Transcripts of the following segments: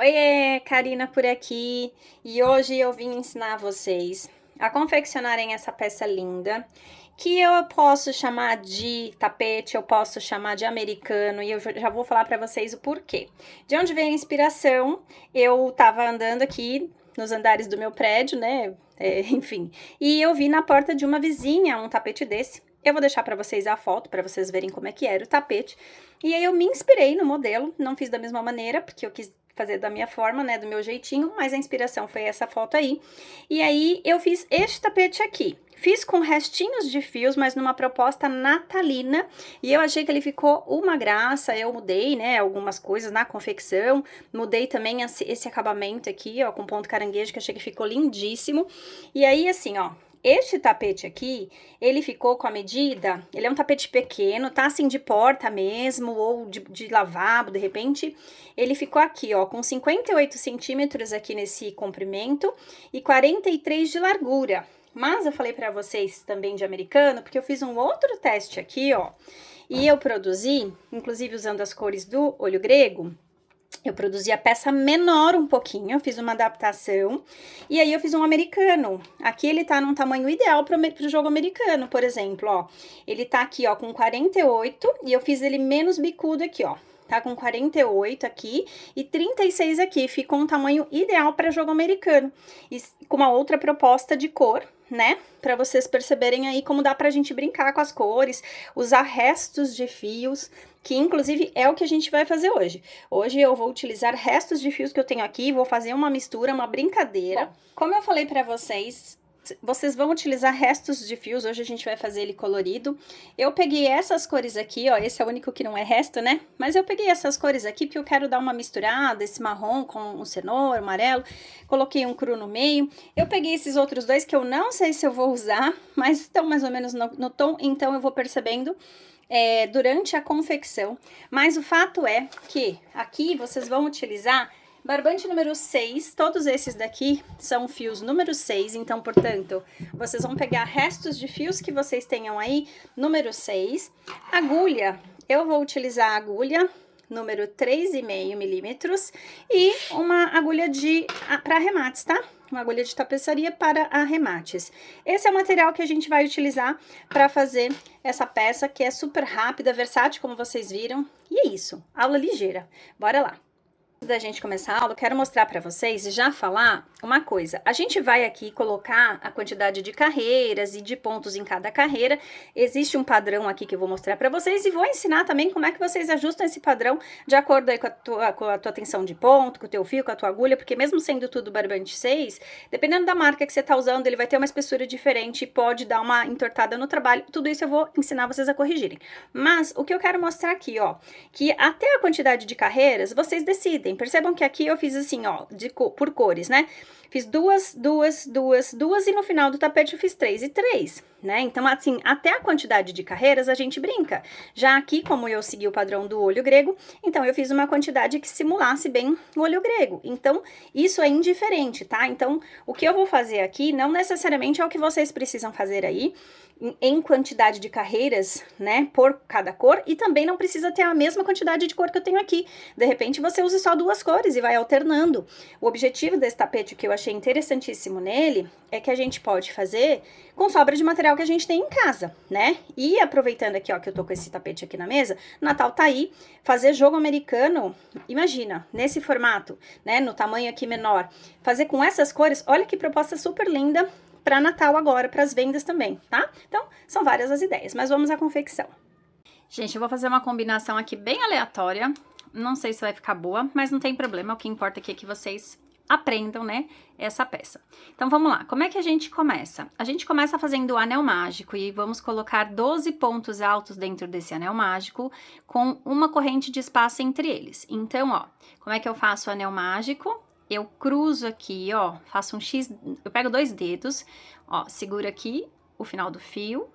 Oiê, Karina por aqui e hoje eu vim ensinar vocês a confeccionarem essa peça linda que eu posso chamar de tapete, eu posso chamar de americano e eu já vou falar para vocês o porquê. De onde vem a inspiração? Eu tava andando aqui nos andares do meu prédio, né? Enfim, e eu vi na porta de uma vizinha um tapete desse. Eu vou deixar para vocês a foto para vocês verem como é que era o tapete. E aí eu me inspirei no modelo, não fiz da mesma maneira, porque eu quis fazer da minha forma, né, do meu jeitinho, mas a inspiração foi essa foto aí. E aí eu fiz este tapete aqui. Fiz com restinhos de fios, mas numa proposta natalina, e eu achei que ele ficou uma graça. Eu mudei, né, algumas coisas na confecção, mudei também esse acabamento aqui, ó, com ponto caranguejo, que eu achei que ficou lindíssimo. E aí, assim, ó, este tapete aqui, ele ficou com a medida, ele é um tapete pequeno, tá assim de porta mesmo, ou de lavabo, de repente, ele ficou aqui, ó, com 58 centímetros aqui nesse comprimento e 43 de largura. Mas eu falei pra vocês também de americano, porque eu fiz um outro teste aqui, ó, e eu produzi, inclusive usando as cores do olho grego, eu produzi a peça menor um pouquinho, eu fiz uma adaptação, e aí eu fiz um americano. Aqui ele tá num tamanho ideal pro jogo americano, por exemplo, ó. Ele tá aqui, ó, com 48, e eu fiz ele menos bicudo aqui, ó. Tá com 48 aqui e 36 aqui, ficou um tamanho ideal para jogo americano. E com uma outra proposta de cor, né? Para vocês perceberem aí como dá pra gente brincar com as cores, usar restos de fios, que inclusive é o que a gente vai fazer hoje. Hoje eu vou utilizar restos de fios que eu tenho aqui, vou fazer uma mistura, uma brincadeira. Bom, como eu falei pra vocês, vocês vão utilizar restos de fios, hoje a gente vai fazer ele colorido. Eu peguei essas cores aqui, ó, esse é o único que não é resto, né? Mas eu peguei essas cores aqui porque eu quero dar uma misturada, esse marrom com um cenoura, amarelo. Coloquei um cru no meio. Eu peguei esses outros dois que eu não sei se eu vou usar, mas estão mais ou menos no tom, então eu vou percebendo durante a confecção. Mas o fato é que aqui vocês vão utilizar barbante número 6, todos esses daqui são fios número 6, então, portanto, vocês vão pegar restos de fios que vocês tenham aí, número 6. Agulha, eu vou utilizar a agulha número 3,5 milímetros e uma agulha para arremates, tá? Uma agulha de tapeçaria para arremates. Esse é o material que a gente vai utilizar para fazer essa peça, que é super rápida, versátil, como vocês viram. E é isso, aula ligeira. Bora lá! Antes da gente começar a aula, eu quero mostrar para vocês e já falar uma coisa. A gente vai aqui colocar a quantidade de carreiras e de pontos em cada carreira. Existe um padrão aqui que eu vou mostrar para vocês e vou ensinar também como é que vocês ajustam esse padrão de acordo aí com a tua tensão de ponto, com o teu fio, com a tua agulha, porque mesmo sendo tudo barbante 6, dependendo da marca que você tá usando, ele vai ter uma espessura diferente e pode dar uma entortada no trabalho. Tudo isso eu vou ensinar vocês a corrigirem. Mas o que eu quero mostrar aqui, ó, que até a quantidade de carreiras vocês decidem. Percebam que aqui eu fiz assim, ó, por cores, né? Fiz duas e no final do tapete eu fiz 3 e 3, né? Então, assim, até a quantidade de carreiras a gente brinca. Já aqui, como eu segui o padrão do olho grego, então eu fiz uma quantidade que simulasse bem o olho grego. Então, isso é indiferente, tá? Então, o que eu vou fazer aqui não necessariamente é o que vocês precisam fazer aí, em quantidade de carreiras, né, por cada cor, e também não precisa ter a mesma quantidade de cor que eu tenho aqui. De repente, você usa só 2 cores e vai alternando. O objetivo desse tapete, que eu achei interessantíssimo nele, é que a gente pode fazer com sobra de material que a gente tem em casa, né? E aproveitando aqui, ó, que eu tô com esse tapete aqui na mesa, Natal tá aí, fazer jogo americano, imagina, nesse formato, né, no tamanho aqui menor, fazer com essas cores, olha que proposta super linda, para Natal agora, para as vendas também, tá? Então, são várias as ideias, mas vamos à confecção. Gente, eu vou fazer uma combinação aqui bem aleatória, não sei se vai ficar boa, mas não tem problema, o que importa aqui é que vocês aprendam, né, essa peça. Então, vamos lá, como é que a gente começa? A gente começa fazendo o anel mágico e vamos colocar 12 pontos altos dentro desse anel mágico com uma corrente de espaço entre eles. Então, ó, como é que eu faço o anel mágico? Eu cruzo aqui, ó, faço um X, eu pego 2 dedos, ó, seguro aqui o final do fio,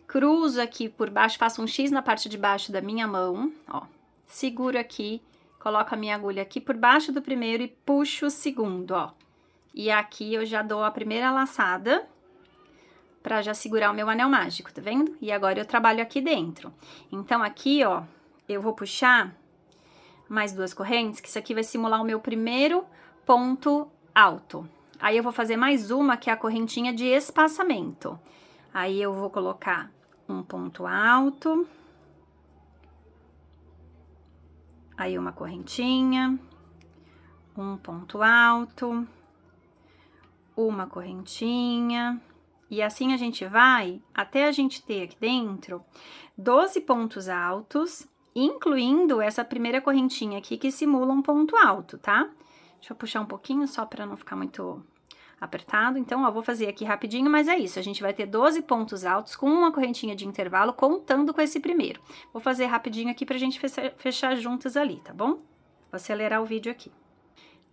cruzo aqui por baixo, faço um X na parte de baixo da minha mão, ó, seguro aqui, coloco a minha agulha aqui por baixo do primeiro e puxo o segundo, ó. E aqui eu já dou a primeira laçada pra já segurar o meu anel mágico, tá vendo? E agora eu trabalho aqui dentro. Então, aqui, ó, eu vou puxar mais 2 correntes, que isso aqui vai simular o meu primeiro ponto alto. Aí eu vou fazer mais uma, que é a correntinha de espaçamento. Aí eu vou colocar um ponto alto. Aí uma correntinha, um ponto alto, uma correntinha. E assim a gente vai até a gente ter aqui dentro 12 pontos altos, incluindo essa primeira correntinha aqui que simula um ponto alto, tá? Deixa eu puxar um pouquinho só para não ficar muito apertado. Então, ó, vou fazer aqui rapidinho, mas é isso. A gente vai ter 12 pontos altos com uma correntinha de intervalo, contando com esse primeiro. Vou fazer rapidinho aqui pra gente fechar juntas ali, tá bom? Vou acelerar o vídeo aqui.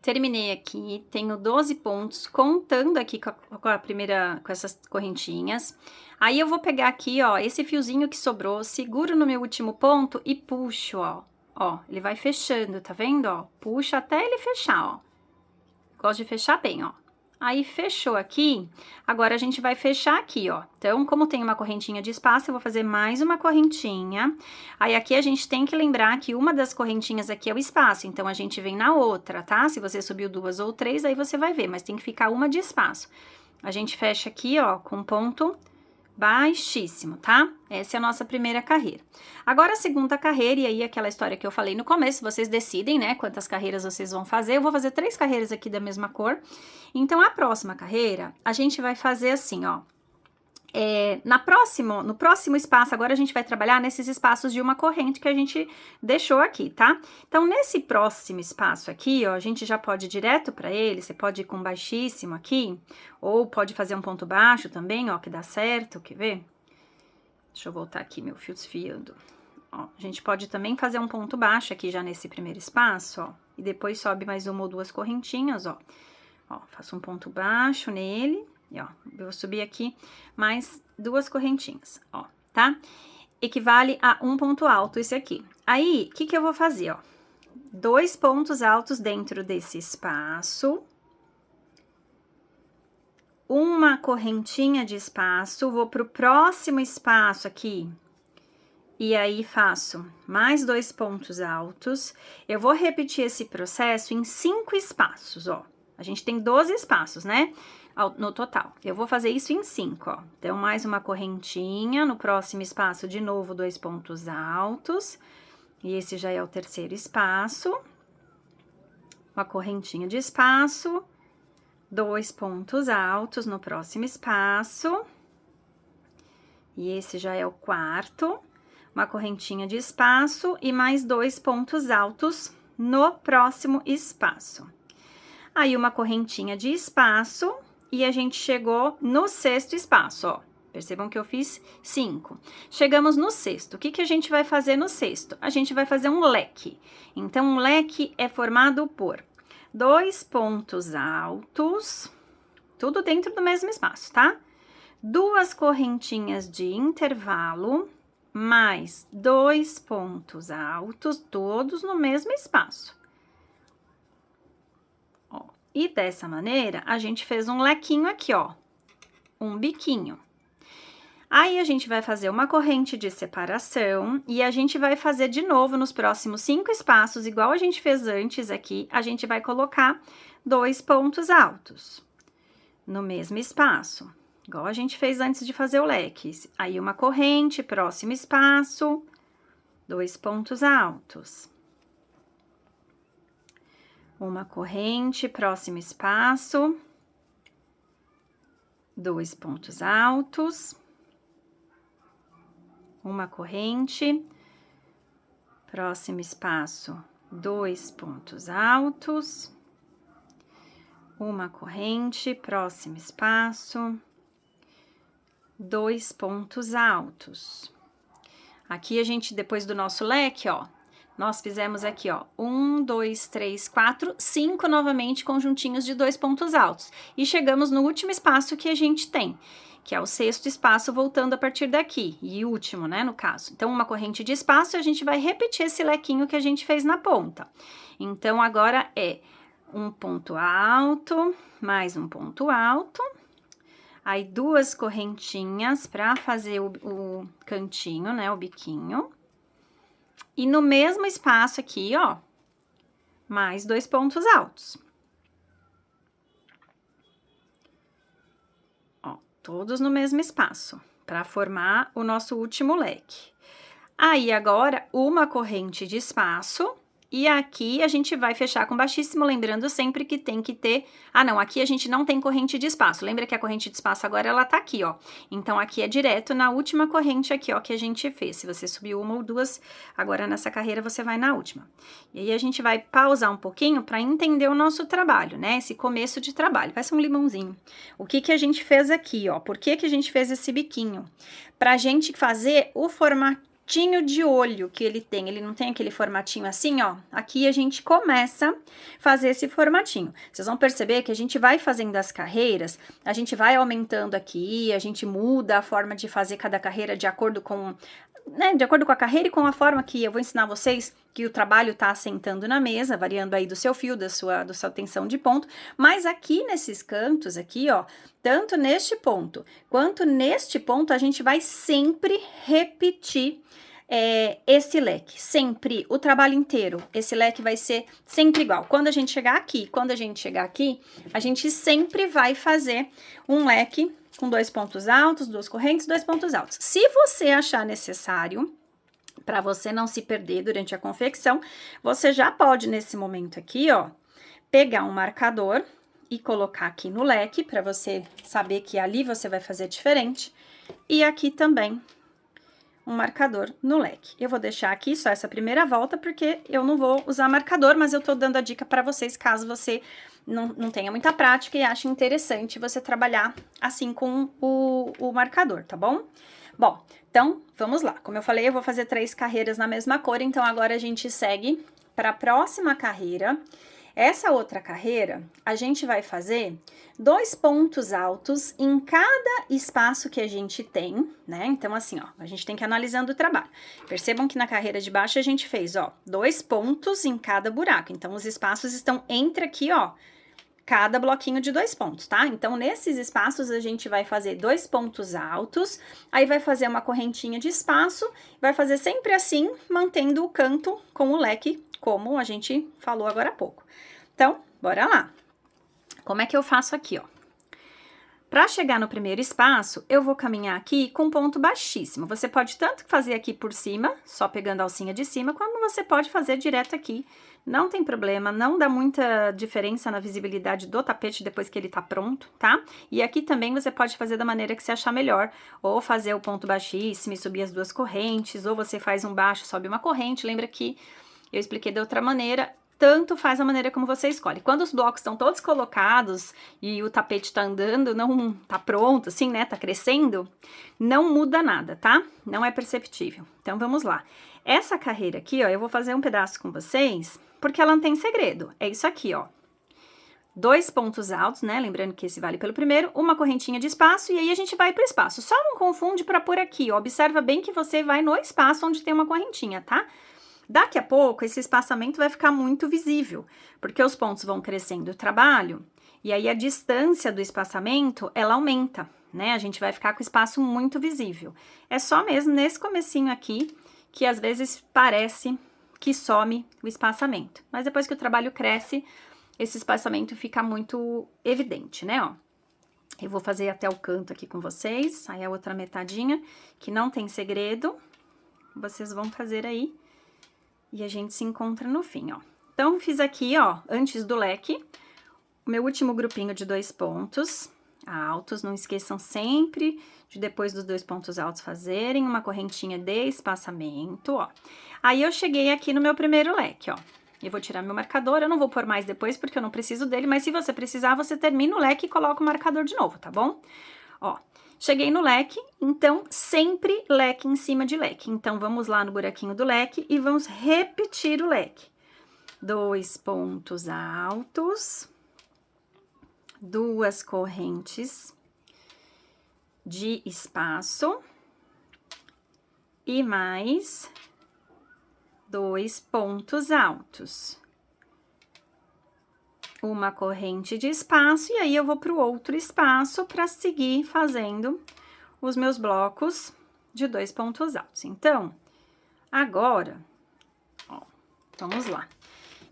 Terminei aqui, tenho 12 pontos, contando aqui com a primeira, com essas correntinhas. Aí, eu vou pegar aqui, ó, esse fiozinho que sobrou, seguro no meu último ponto e puxo, ó. Ó, ele vai fechando, tá vendo, ó? Puxa até ele fechar, ó. Gosto de fechar bem, ó. Aí, fechou aqui, agora a gente vai fechar aqui, ó. Então, como tem uma correntinha de espaço, eu vou fazer mais uma correntinha. Aí, aqui a gente tem que lembrar que uma das correntinhas aqui é o espaço, então a gente vem na outra, tá? Se você subiu 2 ou 3, aí você vai ver, mas tem que ficar uma de espaço. A gente fecha aqui, ó, com ponto baixíssimo, tá? Essa é a nossa primeira carreira. Agora a segunda carreira, e aí aquela história que eu falei no começo, vocês decidem, né, quantas carreiras vocês vão fazer. Eu vou fazer 3 carreiras aqui da mesma cor. Então, a próxima carreira, a gente vai fazer assim, ó. No próximo espaço, agora a gente vai trabalhar nesses espaços de uma corrente que a gente deixou aqui, tá? Então, nesse próximo espaço aqui, ó, a gente já pode ir direto pra ele, você pode ir com baixíssimo aqui, ou pode fazer um ponto baixo também, ó, que dá certo, quer ver? Deixa eu voltar aqui meu fio desfiando. Ó, a gente pode também fazer um ponto baixo aqui já nesse primeiro espaço, ó, e depois sobe mais uma ou 2 correntinhas, ó. Ó, faço um ponto baixo nele. E, ó, eu vou subir aqui mais 2 correntinhas, ó, tá? Equivale a um ponto alto esse aqui. Aí, o que que eu vou fazer, ó? 2 pontos altos dentro desse espaço. Uma correntinha de espaço, vou pro próximo espaço aqui. E aí, faço mais 2 pontos altos. Eu vou repetir esse processo em 5 espaços, ó. A gente tem 12 espaços, né? No total. Eu vou fazer isso em 5, ó. Então, mais uma correntinha, no próximo espaço, de novo, 2 pontos altos. E esse já é o terceiro espaço. Uma correntinha de espaço, 2 pontos altos no próximo espaço. E esse já é o quarto. Uma correntinha de espaço e mais 2 pontos altos no próximo espaço. Aí, uma correntinha de espaço. E a gente chegou no sexto espaço, ó. Percebam que eu fiz 5. Chegamos no sexto. O que que a gente vai fazer no sexto? A gente vai fazer um leque. Então, um leque é formado por 2 pontos altos, tudo dentro do mesmo espaço, tá? 2 correntinhas de intervalo, mais 2 pontos altos, todos no mesmo espaço. E dessa maneira, a gente fez um lequinho aqui, ó, um biquinho. Aí, a gente vai fazer uma corrente de separação e a gente vai fazer de novo nos próximos 5 espaços, igual a gente fez antes aqui, a gente vai colocar 2 pontos altos no mesmo espaço, igual a gente fez antes de fazer o leque. Aí, uma corrente, próximo espaço, 2 pontos altos. Uma corrente, próximo espaço, 2 pontos altos, uma corrente, próximo espaço, 2 pontos altos, uma corrente, próximo espaço, 2 pontos altos. Aqui a gente, depois do nosso leque, ó, nós fizemos aqui, ó, 1, 2, 3, 4, 5 novamente conjuntinhos de 2 pontos altos. E chegamos no último espaço que a gente tem, que é o sexto espaço, voltando a partir daqui. E último, né, no caso. Então, uma corrente de espaço, a gente vai repetir esse lequinho que a gente fez na ponta. Então, agora é um ponto alto, mais um ponto alto. Aí, 2 correntinhas para fazer o cantinho, né, o biquinho. E no mesmo espaço aqui, ó, mais 2 pontos altos. Ó, todos no mesmo espaço, para formar o nosso último leque. Aí, agora, uma corrente de espaço, e aqui a gente vai fechar com baixíssimo, lembrando sempre que tem que ter... Ah, não, aqui a gente não tem corrente de espaço. Lembra que a corrente de espaço agora, ela tá aqui, ó. Então, aqui é direto na última corrente aqui, ó, que a gente fez. Se você subiu uma ou duas, agora nessa carreira você vai na última. E aí, a gente vai pausar um pouquinho para entender o nosso trabalho, né? Esse começo de trabalho. Vai ser um limãozinho. O que que a gente fez aqui, ó? Por que que a gente fez esse biquinho? Pra gente fazer o formatinho de olho que ele não tem aquele formatinho assim, ó. Aqui a gente começa a fazer esse formatinho. Vocês vão perceber que a gente vai fazendo as carreiras, a gente vai aumentando aqui, a gente muda a forma de fazer cada carreira de acordo com, né, de acordo com a carreira e com a forma que eu vou ensinar vocês que o trabalho tá assentando na mesa, variando aí do seu fio, da sua tensão de ponto, mas aqui nesses cantos aqui, ó, tanto neste ponto quanto neste ponto, a gente vai sempre repetir esse leque, sempre, o trabalho inteiro, esse leque vai ser sempre igual. Quando a gente chegar aqui, a gente sempre vai fazer um leque com 2 pontos altos, 2 correntes, 2 pontos altos. Se você achar necessário, para você não se perder durante a confecção, você já pode, nesse momento aqui, ó, pegar um marcador e colocar aqui no leque, para você saber que ali você vai fazer diferente, e aqui também um marcador no leque. Eu vou deixar aqui só essa primeira volta, porque eu não vou usar marcador, mas eu tô dando a dica para vocês, caso você não tenha muita prática e ache interessante você trabalhar assim com o marcador, tá bom? Bom, então, vamos lá. Como eu falei, eu vou fazer 3 carreiras na mesma cor, então agora a gente segue para a próxima carreira. Essa outra carreira, a gente vai fazer 2 pontos altos em cada espaço que a gente tem, né? Então, assim, ó, a gente tem que ir analisando o trabalho. Percebam que na carreira de baixo a gente fez, ó, 2 pontos em cada buraco. Então, os espaços estão entre aqui, ó, cada bloquinho de 2 pontos, tá? Então, nesses espaços, a gente vai fazer 2 pontos altos, aí vai fazer uma correntinha de espaço, vai fazer sempre assim, mantendo o canto com o leque, como a gente falou agora há pouco. Então, bora lá. Como é que eu faço aqui, ó? Para chegar no primeiro espaço, eu vou caminhar aqui com ponto baixíssimo. Você pode tanto fazer aqui por cima, só pegando a alcinha de cima, como você pode fazer direto aqui. Não tem problema, não dá muita diferença na visibilidade do tapete depois que ele tá pronto, tá? E aqui também você pode fazer da maneira que você achar melhor, ou fazer o ponto baixíssimo e subir as 2 correntes, ou você faz um baixo, sobe uma corrente. Lembra que eu expliquei de outra maneira. Tanto faz a maneira como você escolhe. Quando os blocos estão todos colocados e o tapete tá andando, não tá pronto, assim, né, tá crescendo, não muda nada, tá? Não é perceptível. Então, vamos lá. Essa carreira aqui, ó, eu vou fazer um pedaço com vocês, porque ela não tem segredo. É isso aqui, ó. 2 pontos altos, né? Lembrando que esse vale pelo primeiro, uma correntinha de espaço, e aí a gente vai pro espaço. Só não confunde para por aqui, ó. Observa bem que você vai no espaço onde tem uma correntinha, tá? Daqui a pouco, esse espaçamento vai ficar muito visível, porque os pontos vão crescendo o trabalho, e aí a distância do espaçamento, ela aumenta, né? A gente vai ficar com o espaço muito visível. É só mesmo nesse comecinho aqui, que às vezes parece que some o espaçamento. Mas depois que o trabalho cresce, esse espaçamento fica muito evidente, né, ó. Eu vou fazer até o canto aqui com vocês, aí a outra metadinha, que não tem segredo, vocês vão fazer aí. E a gente se encontra no fim, ó. Então, fiz aqui, ó, antes do leque, o meu último grupinho de 2 pontos altos. Não esqueçam sempre de depois dos 2 pontos altos fazerem uma correntinha de espaçamento, ó. Aí, eu cheguei aqui no meu primeiro leque, ó. Eu vou tirar meu marcador, eu não vou pôr mais depois porque eu não preciso dele, mas se você precisar, você termina o leque e coloca o marcador de novo, tá bom? Ó. Cheguei no leque, então, sempre leque em cima de leque. Então, vamos lá no buraquinho do leque e vamos repetir o leque. 2 pontos altos, 2 correntes de espaço e mais 2 pontos altos. Uma corrente de espaço, e aí eu vou para o outro espaço para seguir fazendo os meus blocos de 2 pontos altos. Então, agora, ó, vamos lá.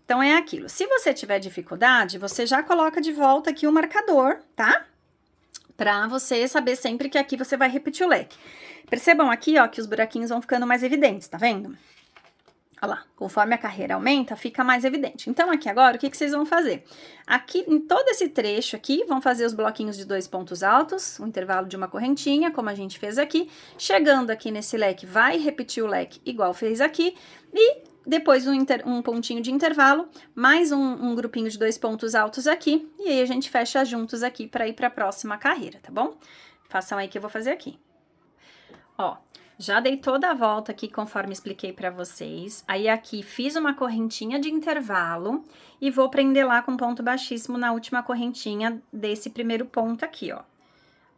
Então, é aquilo. Se você tiver dificuldade, você já coloca de volta aqui o marcador, tá? Pra você saber sempre que aqui você vai repetir o leque. Percebam aqui, ó, que os buraquinhos vão ficando mais evidentes, tá vendo? Olha lá, conforme a carreira aumenta, fica mais evidente. Então, aqui agora, o que vocês vão fazer? Aqui, em todo esse trecho aqui, vão fazer os bloquinhos de 2 pontos altos, um intervalo de uma correntinha, como a gente fez aqui. Chegando aqui nesse leque, vai repetir o leque igual fez aqui. E depois um pontinho de intervalo, mais um grupinho de 2 pontos altos aqui. E aí, a gente fecha juntos aqui para ir para a próxima carreira, tá bom? Façam aí que eu vou fazer aqui. Ó. Já dei toda a volta aqui, conforme expliquei para vocês. Aí, aqui, fiz uma correntinha de intervalo e vou prender lá com ponto baixíssimo na última correntinha desse primeiro ponto aqui, ó.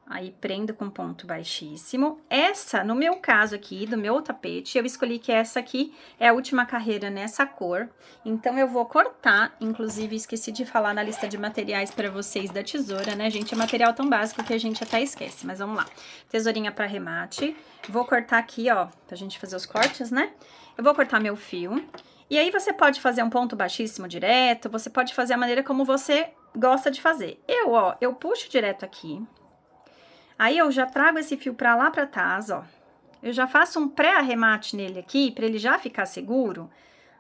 Aí, prendo com ponto baixíssimo. Essa, no meu caso aqui, do meu tapete, eu escolhi que essa aqui é a última carreira nessa cor. Então, eu vou cortar, inclusive, esqueci de falar na lista de materiais para vocês da tesoura, né, gente? É material tão básico que a gente até esquece, mas vamos lá. Tesourinha para remate. Vou cortar aqui, ó, pra gente fazer os cortes, né? Eu vou cortar meu fio. E aí, você pode fazer um ponto baixíssimo direto, você pode fazer a maneira como você gosta de fazer. Eu puxo direto aqui. Aí, eu já trago esse fio pra lá pra trás, ó. Eu já faço um pré-arremate nele aqui, pra ele já ficar seguro.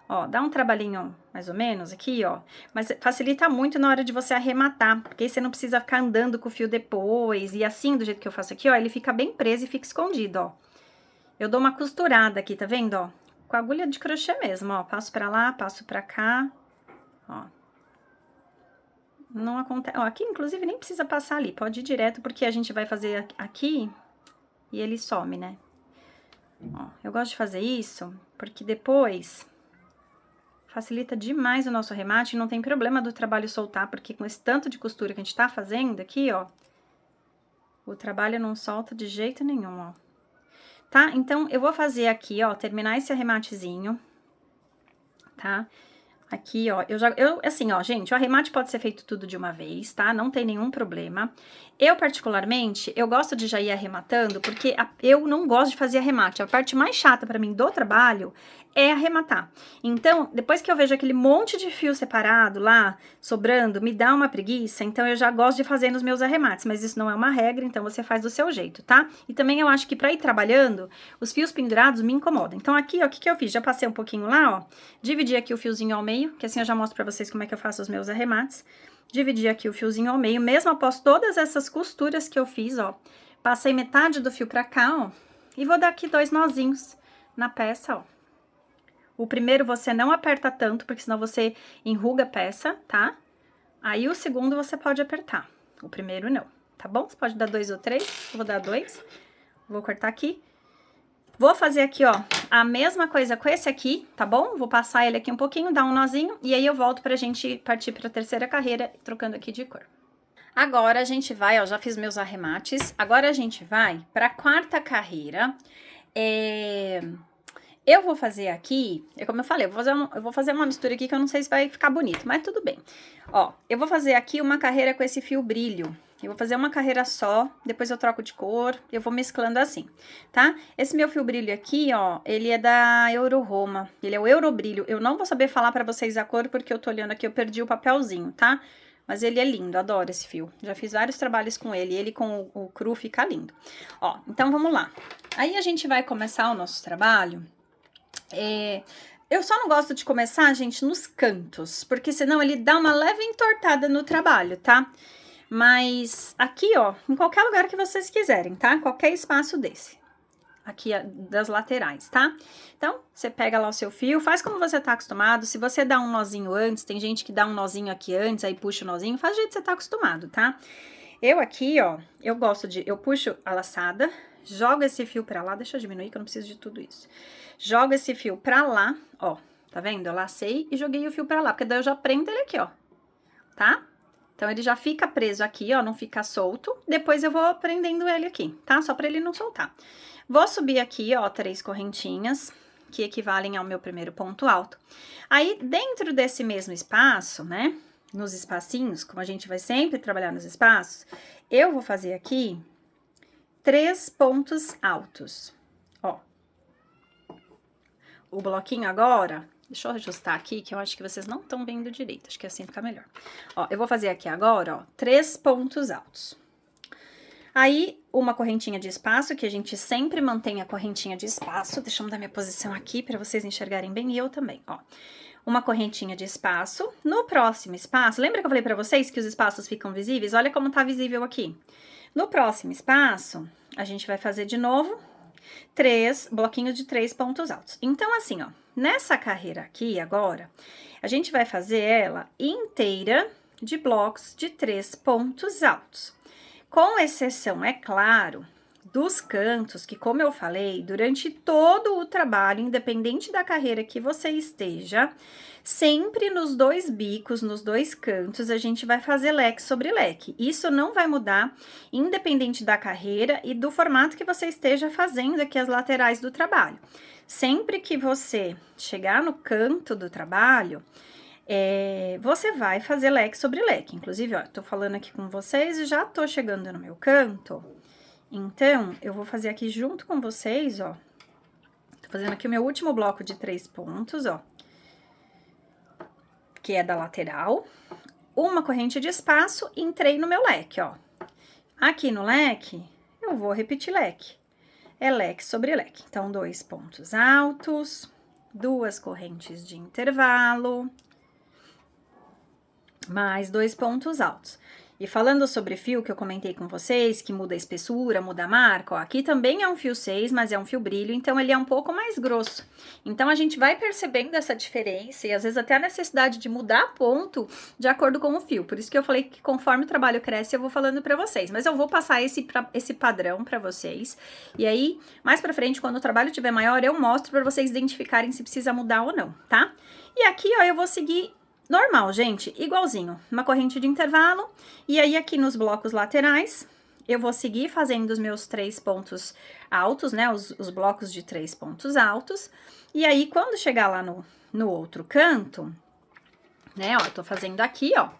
Ó, dá um trabalhinho mais ou menos aqui, ó. Mas facilita muito na hora de você arrematar, porque aí você não precisa ficar andando com o fio depois. E assim, do jeito que eu faço aqui, ó, ele fica bem preso e fica escondido, ó. Eu dou uma costurada aqui, tá vendo, ó? Com agulha de crochê mesmo, ó. Passo pra lá, passo pra cá, ó. Não acontece... Ó, aqui, inclusive, nem precisa passar ali. Pode ir direto, porque a gente vai fazer aqui e ele some, né? Ó, eu gosto de fazer isso, porque depois facilita demais o nosso remate. Não tem problema do trabalho soltar, porque com esse tanto de costura que a gente tá fazendo aqui, ó, o trabalho não solta de jeito nenhum, ó. Tá? Então, eu vou fazer aqui, ó, terminar esse arrematezinho, tá? Aqui, ó, assim, ó, gente, o arremate pode ser feito tudo de uma vez, tá? Não tem nenhum problema. Eu, particularmente, eu gosto de já ir arrematando, porque eu não gosto de fazer arremate. A parte mais chata pra mim do trabalho é arrematar. Então, depois que eu vejo aquele monte de fio separado lá, sobrando, me dá uma preguiça, então eu já gosto de fazer nos meus arremates, mas isso não é uma regra, então você faz do seu jeito, tá? E também eu acho que pra ir trabalhando, os fios pendurados me incomodam. Então, aqui, ó, o que eu fiz? Já passei um pouquinho lá, ó, dividi aqui o fiozinho ao meio, que assim eu já mostro pra vocês como é que eu faço os meus arremates. Dividi aqui o fiozinho ao meio, mesmo após todas essas costuras que eu fiz, ó. Passei metade do fio pra cá, ó, e vou dar aqui 2 nozinhos na peça, ó. O primeiro você não aperta tanto, porque senão você enruga a peça, tá? Aí o segundo você pode apertar, o primeiro não, tá bom? Você pode dar 2 ou 3, eu vou dar 2. Vou cortar aqui. Vou fazer aqui, ó, a mesma coisa com esse aqui, tá bom? Vou passar ele aqui um pouquinho, dar um nozinho, e aí eu volto pra gente partir pra terceira carreira, trocando aqui de cor. Agora a gente vai, ó, já fiz meus arremates, agora a gente vai pra quarta carreira. Eu vou fazer aqui, como eu falei, eu vou fazer uma mistura aqui que eu não sei se vai ficar bonito, mas tudo bem. Ó, eu vou fazer aqui uma carreira com esse fio brilho. Eu vou fazer uma carreira só, depois eu troco de cor, eu vou mesclando assim, tá? Esse meu fio brilho aqui, ó, ele é da Euro Roma, ele é o Euro Brilho. Eu não vou saber falar pra vocês a cor, porque eu tô olhando aqui, eu perdi o papelzinho, tá? Mas ele é lindo, adoro esse fio. Já fiz vários trabalhos com ele com o cru fica lindo. Ó, então vamos lá. Aí a gente vai começar o nosso trabalho. Eu só não gosto de começar, gente, nos cantos, porque senão ele dá uma leve entortada no trabalho, tá? Mas aqui, ó, em qualquer lugar que vocês quiserem, tá? Qualquer espaço desse. Aqui das laterais, tá? Então, você pega lá o seu fio, faz como você tá acostumado. Se você dá um nozinho antes, tem gente que dá um nozinho aqui antes, aí puxa o nozinho, faz do jeito que você tá acostumado, tá? Eu aqui, ó, eu puxo a laçada, jogo esse fio pra lá, deixa eu diminuir que eu não preciso de tudo isso. Jogo esse fio pra lá, ó, tá vendo? Eu lacei e joguei o fio pra lá, porque daí eu já prendo ele aqui, ó, tá? Então, ele já fica preso aqui, ó, não fica solto. Depois eu vou prendendo ele aqui, tá? Só pra ele não soltar. Vou subir aqui, ó, 3 correntinhas, que equivalem ao meu primeiro ponto alto. Aí, dentro desse mesmo espaço, né, nos espacinhos, como a gente vai sempre trabalhar nos espaços, eu vou fazer aqui 3 pontos altos, ó. O bloquinho agora, Deixa eu ajustar aqui, que eu acho que vocês não estão vendo direito. Acho que assim fica melhor. Ó, eu vou fazer aqui agora, ó, 3 pontos altos. Aí, uma correntinha de espaço, que a gente sempre mantém a correntinha de espaço. Deixa eu mudar minha posição aqui para vocês enxergarem bem, e eu também, ó. Uma correntinha de espaço. No próximo espaço, lembra que eu falei para vocês que os espaços ficam visíveis? Olha como tá visível aqui. No próximo espaço, a gente vai fazer de novo 3 bloquinhos de 3 pontos altos. Então, assim, ó, nessa carreira aqui agora, a gente vai fazer ela inteira de blocos de 3 pontos altos. Com exceção, é claro, dos cantos, que como eu falei, durante todo o trabalho, independente da carreira que você esteja, sempre nos 2 bicos, nos 2 cantos, a gente vai fazer leque sobre leque. Isso não vai mudar, independente da carreira e do formato que você esteja fazendo aqui as laterais do trabalho. Sempre que você chegar no canto do trabalho, você vai fazer leque sobre leque. Inclusive, ó, tô falando aqui com vocês e já tô chegando no meu canto. Então, eu vou fazer aqui junto com vocês, ó. Tô fazendo aqui o meu último bloco de 3 pontos, ó. Que é da lateral. Uma corrente de espaço, entrei no meu leque, ó. Aqui no leque, eu vou repetir leque. É leque sobre leque. Então, 2 pontos altos, 2 correntes de intervalo, mais 2 pontos altos. E falando sobre fio que eu comentei com vocês, que muda a espessura, muda a marca, ó, aqui também é um fio 6, mas é um fio brilho, então ele é um pouco mais grosso. Então, a gente vai percebendo essa diferença e às vezes até a necessidade de mudar ponto de acordo com o fio. Por isso que eu falei que conforme o trabalho cresce, eu vou falando pra vocês. Mas eu vou passar esse padrão pra vocês. E aí, mais pra frente, quando o trabalho estiver maior, eu mostro pra vocês identificarem se precisa mudar ou não, tá? E aqui, ó, eu vou seguir normal, gente, igualzinho, uma corrente de intervalo, e aí aqui nos blocos laterais, eu vou seguir fazendo os meus 3 pontos altos, né, os blocos de 3 pontos altos, e aí quando chegar lá no outro canto, né, ó, eu tô fazendo aqui, ó,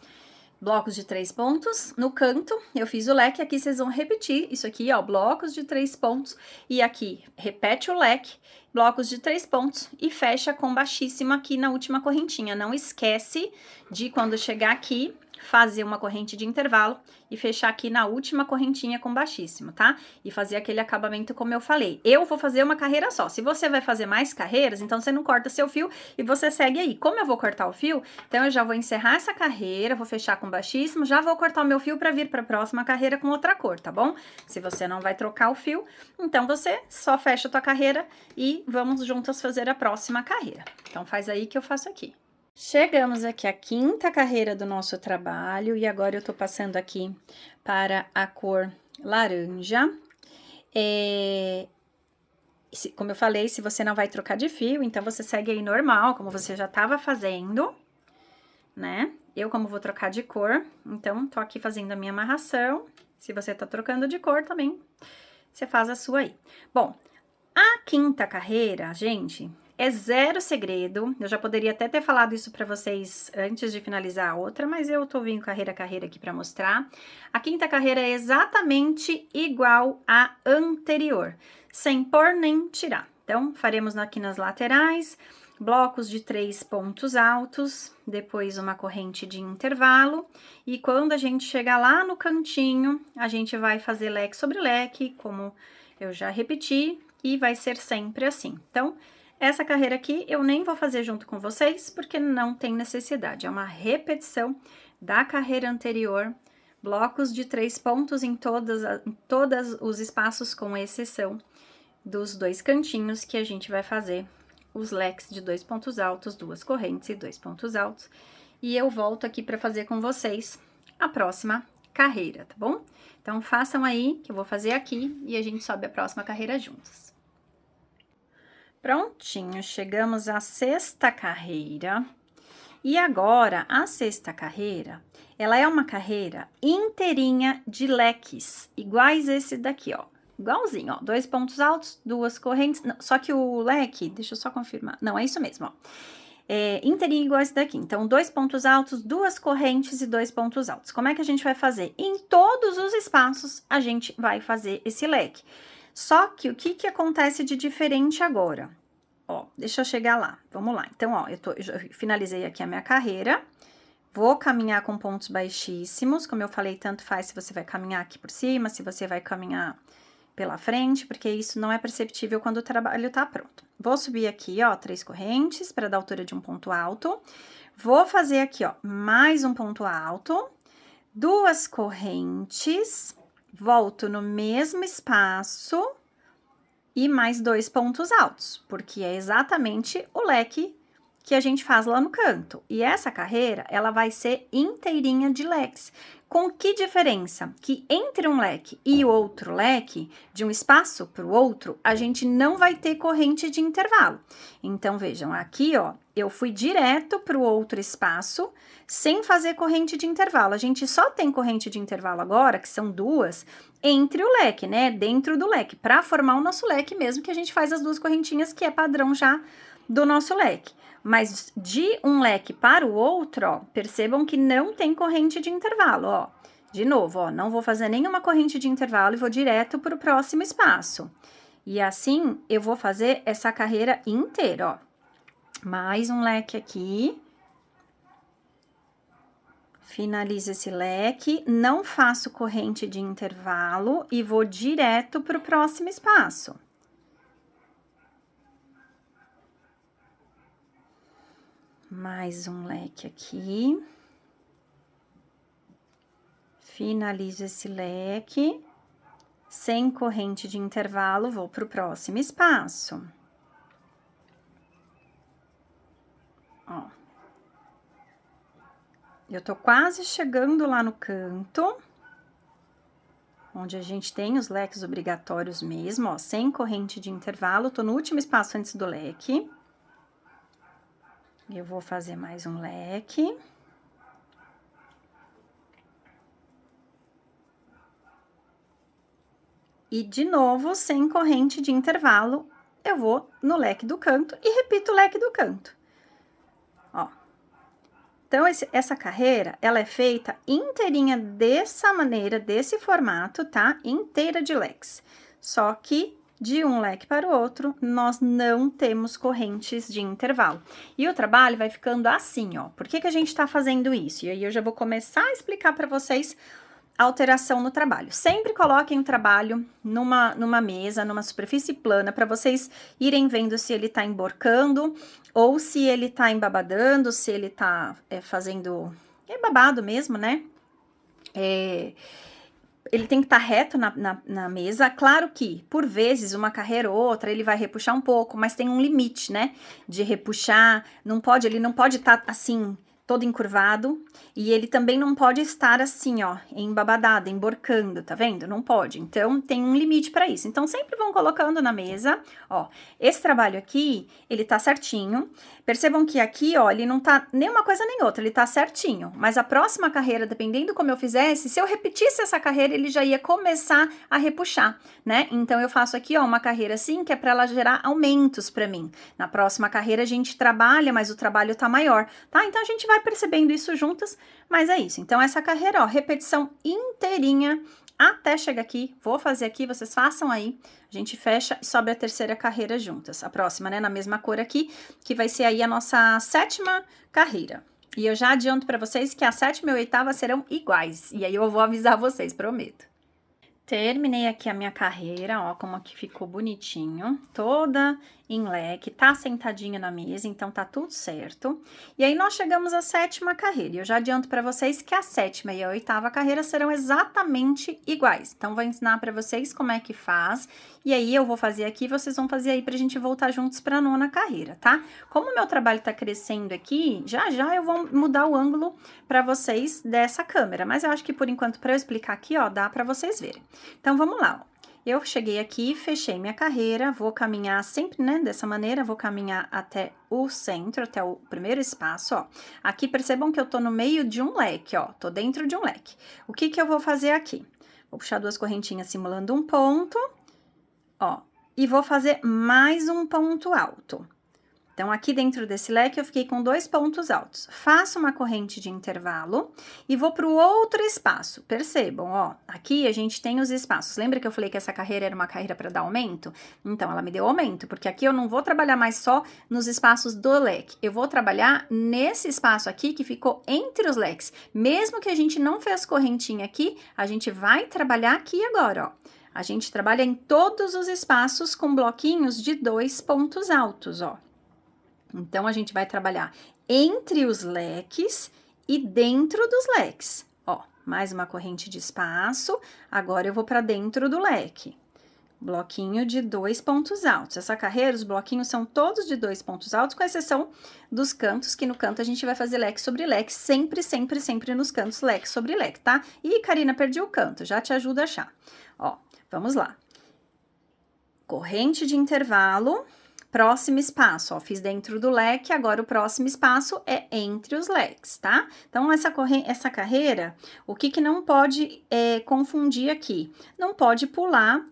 blocos de 3 pontos, no canto eu fiz o leque, aqui vocês vão repetir isso aqui, ó, blocos de 3 pontos, e aqui repete o leque, blocos de 3 pontos e fecha com baixíssimo aqui na última correntinha. Não esquece de quando chegar aqui, fazer uma corrente de intervalo e fechar aqui na última correntinha com baixíssimo, tá? E fazer aquele acabamento como eu falei. Eu vou fazer uma carreira só. Se você vai fazer mais carreiras, então você não corta seu fio e você segue aí. Como eu vou cortar o fio, então eu já vou encerrar essa carreira, vou fechar com baixíssimo, já vou cortar o meu fio para vir para a próxima carreira com outra cor, tá bom? Se você não vai trocar o fio, então você só fecha a tua carreira e vamos juntas fazer a próxima carreira. Então faz aí que eu faço aqui. Chegamos aqui à 5ª carreira do nosso trabalho e agora eu tô passando aqui para a cor laranja. Como eu falei, se você não vai trocar de fio, então você segue aí normal, como você já tava fazendo, né? Eu, como vou trocar de cor, então tô aqui fazendo a minha amarração. Se você tá trocando de cor também, você faz a sua aí. Bom, a 5ª carreira, gente, é zero segredo. Eu já poderia até ter falado isso pra vocês antes de finalizar a outra, mas eu tô vindo carreira a carreira aqui pra mostrar. A 5ª carreira é exatamente igual à anterior, sem pôr nem tirar. Então, faremos aqui nas laterais, blocos de 3 pontos altos, depois uma corrente de intervalo, e quando a gente chegar lá no cantinho, a gente vai fazer leque sobre leque, como eu já repeti, e vai ser sempre assim. Então, essa carreira aqui eu nem vou fazer junto com vocês, porque não tem necessidade. É uma repetição da carreira anterior, blocos de 3 pontos em todos os espaços, com exceção dos 2 cantinhos, que a gente vai fazer os leques de 2 pontos altos, 2 correntes e 2 pontos altos. E eu volto aqui para fazer com vocês a próxima carreira, tá bom? Então, façam aí, que eu vou fazer aqui, e a gente sobe a próxima carreira juntos. Prontinho, chegamos à 6ª carreira. E agora, a 6ª carreira, ela é uma carreira inteirinha de leques, iguais esse daqui, ó. Igualzinho, ó, 2 pontos altos, 2 correntes, não, só que o leque, deixa eu só confirmar, não, é isso mesmo, ó. Inteirinho igual esse daqui, então 2 pontos altos, 2 correntes e 2 pontos altos. Como é que a gente vai fazer? Em todos os espaços, a gente vai fazer esse leque. Só que o que acontece de diferente agora? ó, deixa eu chegar lá, vamos lá. Então, ó, eu já finalizei aqui a minha carreira, vou caminhar com pontos baixíssimos, como eu falei, tanto faz se você vai caminhar aqui por cima, se você vai caminhar pela frente, porque isso não é perceptível quando o trabalho tá pronto. Vou subir aqui, ó, 3 correntes para dar altura de um ponto alto. Vou fazer aqui, ó, mais um ponto alto, 2 correntes, volto no mesmo espaço e mais 2 pontos altos, porque é exatamente o leque que a gente faz lá no canto. E essa carreira, ela vai ser inteirinha de leques. Com que diferença? Que entre um leque e o outro leque, de um espaço para o outro, a gente não vai ter corrente de intervalo. Então, vejam, aqui, ó, eu fui direto para o outro espaço, sem fazer corrente de intervalo. A gente só tem corrente de intervalo agora, que são 2, entre o leque, né? Dentro do leque, para formar o nosso leque mesmo, que a gente faz as 2 correntinhas, que é padrão já do nosso leque. Mas de um leque para o outro, ó, percebam que não tem corrente de intervalo, ó. De novo, ó, não vou fazer nenhuma corrente de intervalo e vou direto para o próximo espaço. E assim, eu vou fazer essa carreira inteira, ó. Mais um leque aqui. Finalizo esse leque, não faço corrente de intervalo e vou direto para o próximo espaço. Mais um leque aqui. Finalizo esse leque. Sem corrente de intervalo, vou para o próximo espaço. Ó. Eu tô quase chegando lá no canto, onde a gente tem os leques obrigatórios mesmo, ó, sem corrente de intervalo. Tô no último espaço antes do leque. Eu vou fazer mais um leque. E de novo, sem corrente de intervalo, eu vou no leque do canto e repito o leque do canto. Ó. Então, essa carreira, ela é feita inteirinha dessa maneira, desse formato, tá? Inteira de leques. Só que de um leque para o outro, nós não temos correntes de intervalo. E o trabalho vai ficando assim, ó. Por que que a gente tá fazendo isso? E aí eu já vou começar a explicar para vocês a alteração no trabalho. Sempre coloquem o trabalho numa mesa, numa superfície plana, para vocês irem vendo se ele tá emborcando ou se ele tá embabadando, se ele tá fazendo... É babado mesmo, né? Ele tem que estar reto na mesa. Claro que, por vezes, uma carreira ou outra, ele vai repuxar um pouco, mas tem um limite, né? De repuxar, ele não pode estar assim, todo encurvado, e ele também não pode estar assim, ó, embabadado, emborcando, tá vendo? Não pode. Então, tem um limite para isso. Então, sempre vão colocando na mesa, ó. Esse trabalho aqui, ele tá certinho. Percebam que aqui, ó, ele não tá nem uma coisa nem outra, ele tá certinho. Mas a próxima carreira, dependendo como eu fizesse, se eu repetisse essa carreira, ele já ia começar a repuxar, né? Então, eu faço aqui, ó, uma carreira assim, que é para ela gerar aumentos para mim. Na próxima carreira, a gente trabalha, mas o trabalho tá maior, tá? Então, a gente vai percebendo isso juntas, mas é isso. Então, essa carreira, ó, repetição inteirinha até chegar aqui. Vou fazer aqui, vocês façam aí. A gente fecha e sobe a terceira carreira juntas. A próxima, né, na mesma cor aqui, que vai ser aí a nossa 7ª carreira. E eu já adianto para vocês que a 7ª e a 8ª serão iguais. E aí eu vou avisar vocês, prometo. Terminei aqui a minha carreira, ó, como aqui ficou bonitinho, toda em leque, tá sentadinha na mesa, então tá tudo certo. E aí, nós chegamos à 7ª carreira, e eu já adianto pra vocês que a 7ª e a 8ª carreira serão exatamente iguais. Então, vou ensinar pra vocês como é que faz, e aí eu vou fazer aqui, vocês vão fazer aí pra gente voltar juntos pra 9ª carreira, tá? Como o meu trabalho tá crescendo aqui, já já eu vou mudar o ângulo pra vocês dessa câmera, mas eu acho que por enquanto, pra eu explicar aqui, ó, dá pra vocês verem. Então, vamos lá, ó. Eu cheguei aqui, fechei minha carreira, vou caminhar sempre, né, dessa maneira, vou caminhar até o centro, até o primeiro espaço, ó. Aqui, percebam que eu tô no meio de um leque, ó, tô dentro de um leque. O que que eu vou fazer aqui? Vou puxar 2 correntinhas simulando um ponto, ó, e vou fazer mais um ponto alto. Então, aqui dentro desse leque eu fiquei com 2 pontos altos. Faço uma corrente de intervalo e vou para o outro espaço. Percebam, ó, aqui a gente tem os espaços. Lembra que eu falei que essa carreira era uma carreira para dar aumento? Então, ela me deu aumento, porque aqui eu não vou trabalhar mais só nos espaços do leque. Eu vou trabalhar nesse espaço aqui que ficou entre os leques. Mesmo que a gente não fez correntinha aqui, a gente vai trabalhar aqui agora, ó. A gente trabalha em todos os espaços com bloquinhos de 2 pontos altos, ó. Então, a gente vai trabalhar entre os leques e dentro dos leques. Ó, mais uma corrente de espaço. Agora, eu vou para dentro do leque. Bloquinho de 2 pontos altos. Essa carreira, os bloquinhos são todos de 2 pontos altos, com exceção dos cantos, que no canto a gente vai fazer leque sobre leque, sempre, sempre, sempre nos cantos, leque sobre leque, tá? Ih, Karina, perdi o canto, já te ajudo a achar. Ó, vamos lá. Corrente de intervalo. Próximo espaço, ó, fiz dentro do leque, agora o próximo espaço é entre os leques, tá? Então, essa carreira, o que não pode confundir aqui? Não pode pular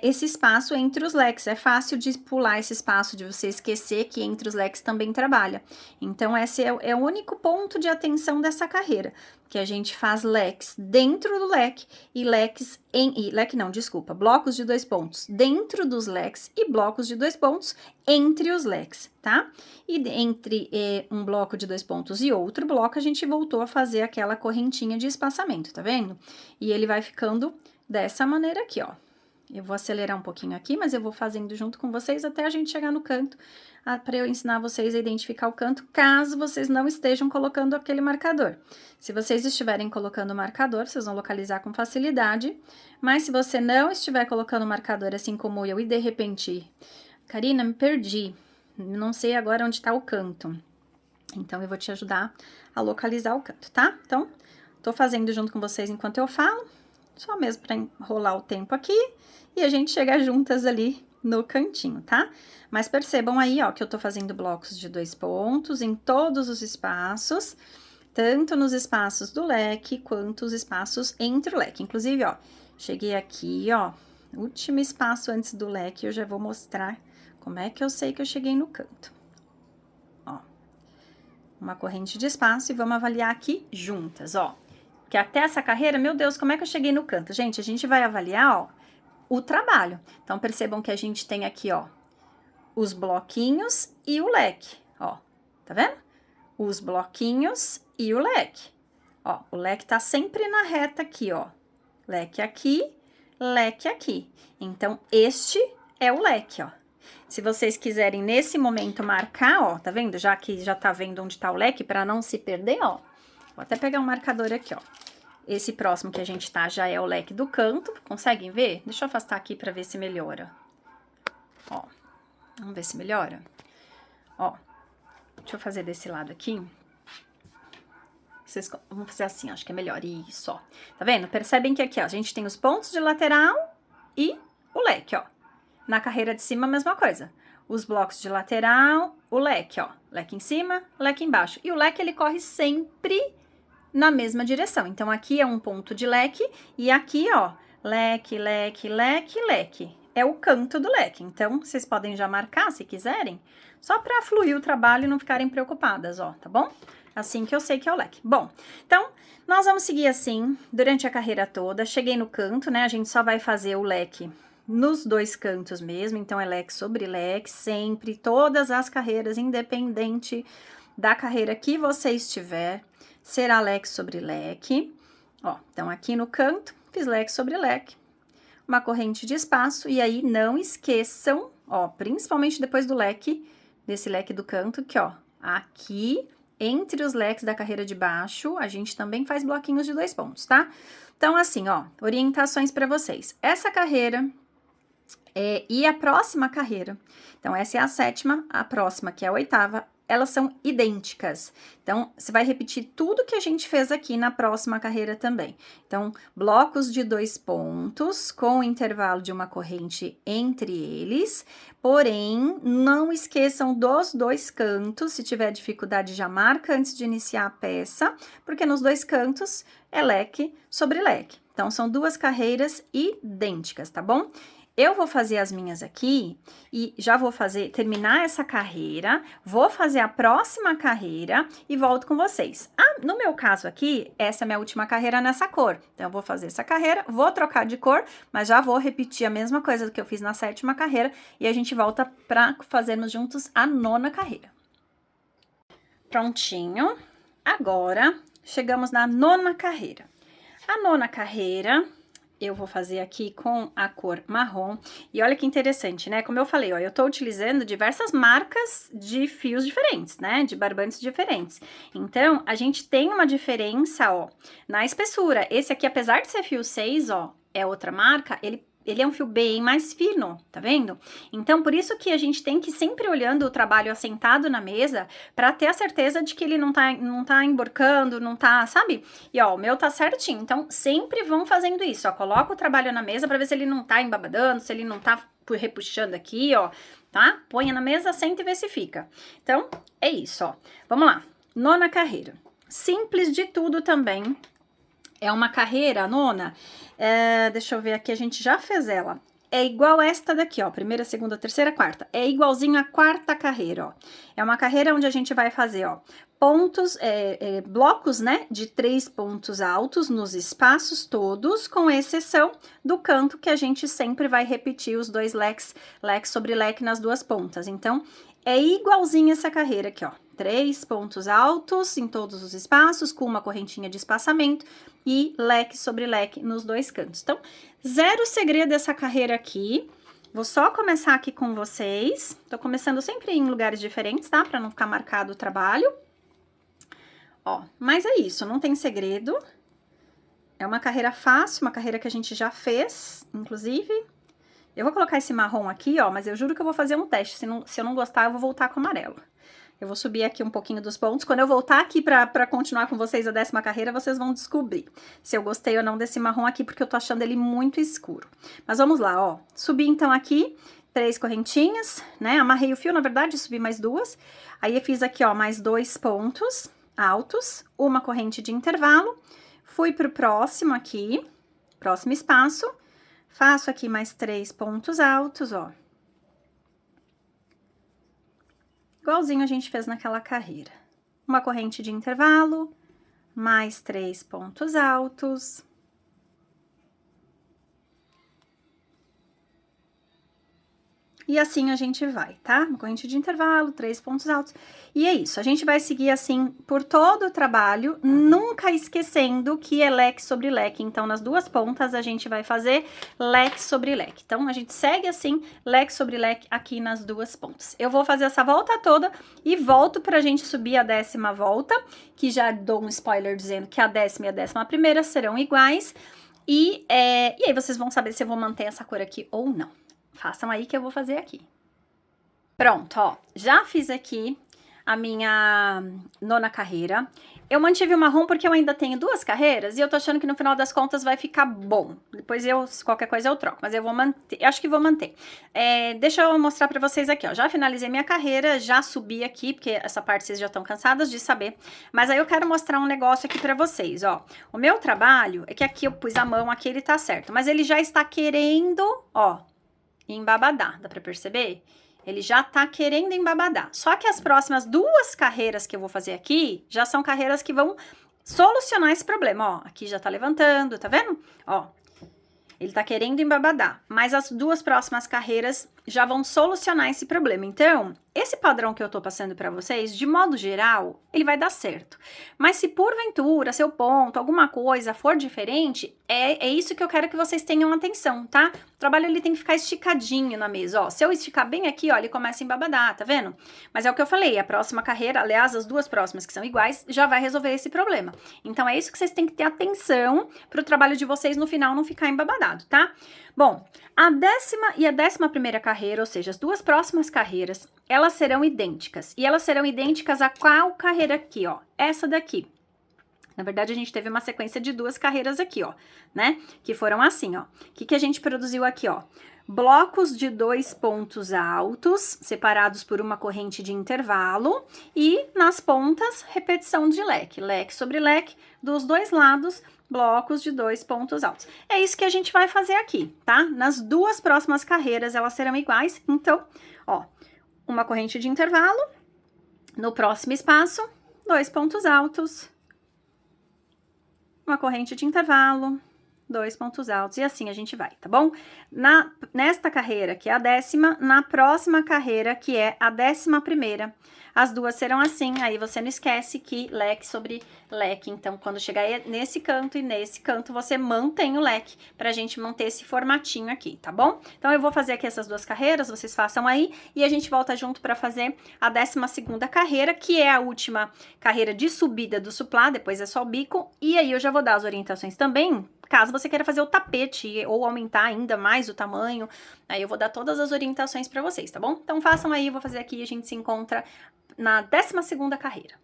esse espaço entre os leques. É fácil de pular esse espaço, de você esquecer que entre os leques também trabalha. Então, esse é o único ponto de atenção dessa carreira, que a gente faz leques dentro do leque e blocos de 2 pontos dentro dos leques e blocos de 2 pontos entre os leques, tá? E entre um bloco de 2 pontos e outro bloco, a gente voltou a fazer aquela correntinha de espaçamento, tá vendo? E ele vai ficando dessa maneira aqui, ó. Eu vou acelerar um pouquinho aqui, mas eu vou fazendo junto com vocês até a gente chegar no canto, para eu ensinar vocês a identificar o canto, caso vocês não estejam colocando aquele marcador. Se vocês estiverem colocando o marcador, vocês vão localizar com facilidade, mas se você não estiver colocando o marcador assim como eu e de repente, Karina, me perdi, não sei agora onde está o canto. Então, eu vou te ajudar a localizar o canto, tá? Então, tô fazendo junto com vocês enquanto eu falo, só mesmo para enrolar o tempo aqui e a gente chegar juntas ali no cantinho, tá? Mas percebam aí, ó, que eu tô fazendo blocos de 2 pontos em todos os espaços, tanto nos espaços do leque quanto os espaços entre o leque. Inclusive, ó, cheguei aqui, ó, último espaço antes do leque, eu já vou mostrar como é que eu sei que eu cheguei no canto. Ó, uma corrente de espaço e vamos avaliar aqui juntas, ó. Que até essa carreira, meu Deus, como é que eu cheguei no canto? Gente, a gente vai avaliar, ó, o trabalho. Então, percebam que a gente tem aqui, ó, os bloquinhos e o leque, ó, tá vendo? Os bloquinhos e o leque. Ó, o leque tá sempre na reta aqui, ó. Leque aqui, leque aqui. Então, este é o leque, ó. Se vocês quiserem, nesse momento, marcar, ó, tá vendo? Já que já tá vendo onde tá o leque, para não se perder, ó. Vou até pegar um marcador aqui, ó. Esse próximo que a gente tá já é o leque do canto. Conseguem ver? Deixa eu afastar aqui pra ver se melhora. Ó, vamos ver se melhora? Ó, deixa eu fazer desse lado aqui. Vamos fazer assim, acho que é melhor. Isso, ó. Tá vendo? Percebem que aqui, ó, a gente tem os pontos de lateral e o leque, ó. Na carreira de cima, a mesma coisa. Os blocos de lateral, o leque, ó. Leque em cima, leque embaixo. E o leque, ele corre sempre na mesma direção. Então, aqui é um ponto de leque e aqui, ó, leque, leque, leque, leque. É o canto do leque. Então, vocês podem já marcar, se quiserem, só para fluir o trabalho e não ficarem preocupadas, ó, tá bom? Assim que eu sei que é o leque. Bom, então, nós vamos seguir assim durante a carreira toda. Cheguei no canto, né? A gente só vai fazer o leque nos 2 cantos mesmo. Então, é leque sobre leque, sempre, todas as carreiras, independente da carreira que você estiver, será leque sobre leque. Ó, então, aqui no canto, fiz leque sobre leque, uma corrente de espaço, e aí não esqueçam, ó, principalmente depois do leque, desse leque do canto, que ó, aqui, entre os leques da carreira de baixo, a gente também faz bloquinhos de 2 pontos, tá? Então, assim, ó, orientações para vocês. Essa carreira e a próxima carreira, então, essa é a 7ª, a próxima, que é a 8ª, elas são idênticas. Então, você vai repetir tudo que a gente fez aqui na próxima carreira também. Então, blocos de 2 pontos, com o intervalo de uma corrente entre eles, porém, não esqueçam dos 2 cantos. Se tiver dificuldade, já marca antes de iniciar a peça, porque nos 2 cantos é leque sobre leque. Então, são 2 carreiras idênticas, tá bom? Eu vou fazer as minhas aqui e já vou terminar essa carreira, vou fazer a próxima carreira e volto com vocês. No meu caso aqui, essa é a minha última carreira nessa cor. Então, eu vou fazer essa carreira, vou trocar de cor, mas já vou repetir a mesma coisa que eu fiz na 7ª carreira e a gente volta para fazermos juntos a 9ª carreira. Prontinho. Agora, chegamos na 9ª carreira. A 9ª carreira, eu vou fazer aqui com a cor marrom. E olha que interessante, né? Como eu falei, ó, eu tô utilizando diversas marcas de fios diferentes, né? De barbantes diferentes. Então, a gente tem uma diferença, ó, na espessura. Esse aqui, apesar de ser fio 6, ó, é outra marca, ele é um fio bem mais fino, tá vendo? Então, por isso que a gente tem que ir sempre olhando o trabalho assentado na mesa para ter a certeza de que ele não tá emborcando, não tá, sabe? E ó, o meu tá certinho. Então, sempre vão fazendo isso, ó. Coloca o trabalho na mesa para ver se ele não tá embabadando, se ele não tá repuxando aqui, ó, tá? Põe na mesa, senta e vê se fica. Então, é isso, ó. Vamos lá. 9ª carreira. Simples de tudo também. É uma carreira, a 9ª, deixa eu ver aqui, a gente já fez ela. É igual esta daqui, ó, 1ª, 2ª, 3ª, 4ª. É igualzinho a 4ª carreira, ó. É uma carreira onde a gente vai fazer, ó, pontos, blocos, né, de 3 pontos altos nos espaços todos, com exceção do canto que a gente sempre vai repetir os 2 leques sobre leque nas 2 pontas. Então, é igualzinho essa carreira aqui, ó. 3 pontos altos em todos os espaços, com uma correntinha de espaçamento e leque sobre leque nos 2 cantos. Então, zero segredo essa carreira aqui. Vou só começar aqui com vocês. Tô começando sempre em lugares diferentes, tá? Pra não ficar marcado o trabalho. Ó, mas é isso, não tem segredo. É uma carreira fácil, uma carreira que a gente já fez, inclusive. Eu vou colocar esse marrom aqui, ó, mas eu juro que eu vou fazer um teste. Se eu não gostar, eu vou voltar com o amarelo. Eu vou subir aqui um pouquinho dos pontos. Quando eu voltar aqui pra continuar com vocês a 10ª carreira, vocês vão descobrir se eu gostei ou não desse marrom aqui, porque eu tô achando ele muito escuro. Mas vamos lá, ó. Subi então aqui 3 correntinhas, né? Amarrei o fio, na verdade, subi mais 2. Aí eu fiz aqui, ó, mais 2 pontos altos, uma corrente de intervalo. Fui pro próximo aqui, próximo espaço. Faço aqui mais 3 pontos altos, ó. Igualzinho a gente fez naquela carreira. Uma corrente de intervalo, mais 3 pontos altos. E assim a gente vai, tá? Uma corrente de intervalo, 3 pontos altos. E é isso, a gente vai seguir assim por todo o trabalho, nunca esquecendo que é leque sobre leque. Então, nas 2 pontas, a gente vai fazer leque sobre leque. Então, a gente segue assim, leque sobre leque aqui nas 2 pontas. Eu vou fazer essa volta toda e volto pra gente subir a 10ª volta, que já dou um spoiler dizendo que a 10ª e a 11ª serão iguais. E aí vocês vão saber se eu vou manter essa cor aqui ou não. Façam aí que eu vou fazer aqui. Pronto, ó, já fiz aqui a minha 9ª carreira. Eu mantive o marrom porque eu ainda tenho 2 carreiras e eu tô achando que no final das contas vai ficar bom. Depois qualquer coisa eu troco, mas eu vou manter, eu acho que vou manter. Deixa eu mostrar pra vocês aqui, ó, já finalizei minha carreira, já subi aqui, porque essa parte vocês já estão cansadas de saber, mas aí eu quero mostrar um negócio aqui pra vocês, ó. O meu trabalho é que aqui eu pus a mão, aqui ele tá certo, mas ele já está querendo, ó, embabadar, dá pra perceber? Ele já tá querendo embabadar. Só que as próximas 2 carreiras que eu vou fazer aqui, já são carreiras que vão solucionar esse problema, ó. Aqui já tá levantando, tá vendo? Ó, ele tá querendo embabadar, mas as 2 próximas carreiras já vão solucionar esse problema. Então, esse padrão que eu tô passando pra vocês, de modo geral, ele vai dar certo. Mas se porventura, seu ponto, alguma coisa for diferente, é isso que eu quero que vocês tenham atenção, tá? O trabalho, ele tem que ficar esticadinho na mesa, ó. Se eu esticar bem aqui, ó, ele começa a embabadar, tá vendo? Mas é o que eu falei, a próxima carreira, aliás, as 2 próximas que são iguais, já vai resolver esse problema. Então, é isso que vocês têm que ter atenção pro trabalho de vocês no final não ficar embabadado, tá? Bom, a 10ª e a 11ª carreira, ou seja, as 2 próximas carreiras, elas serão idênticas. E elas serão idênticas a qual carreira aqui, ó? Essa daqui. Na verdade, a gente teve uma sequência de 2 carreiras aqui, ó, né? Que foram assim, ó. O que a gente produziu aqui, ó? Blocos de 2 pontos altos, separados por uma corrente de intervalo, e nas pontas, repetição de leque. Leque sobre leque, dos 2 lados, blocos de 2 pontos altos. É isso que a gente vai fazer aqui, tá? Nas 2 próximas carreiras, elas serão iguais. Então, ó, uma corrente de intervalo, no próximo espaço, 2 pontos altos, uma corrente de intervalo, 2 pontos altos, e assim a gente vai, tá bom? Nesta carreira, que é a 10ª, na próxima carreira, que é a 11ª, as 2 serão assim, aí você não esquece que leque sobre leque, então quando chegar nesse canto e nesse canto, você mantém o leque, pra gente manter esse formatinho aqui, tá bom? Então eu vou fazer aqui essas 2 carreiras, vocês façam aí, e a gente volta junto pra fazer a 12ª carreira, que é a última carreira de subida do suplá, depois é só o bico, e aí eu já vou dar as orientações também, caso você queira fazer o tapete ou aumentar ainda mais o tamanho, aí eu vou dar todas as orientações para vocês, tá bom? Então façam aí, eu vou fazer aqui e a gente se encontra na 12ª carreira.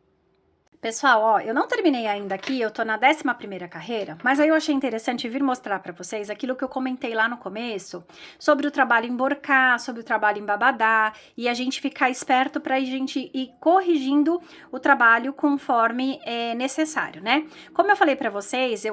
Pessoal, ó, eu não terminei ainda aqui, eu tô na 11ª carreira, mas aí eu achei interessante vir mostrar pra vocês aquilo que eu comentei lá no começo, sobre o trabalho em borcar, sobre o trabalho em babadá, e a gente ficar esperto pra gente ir corrigindo o trabalho conforme é necessário, né? Como eu falei pra vocês,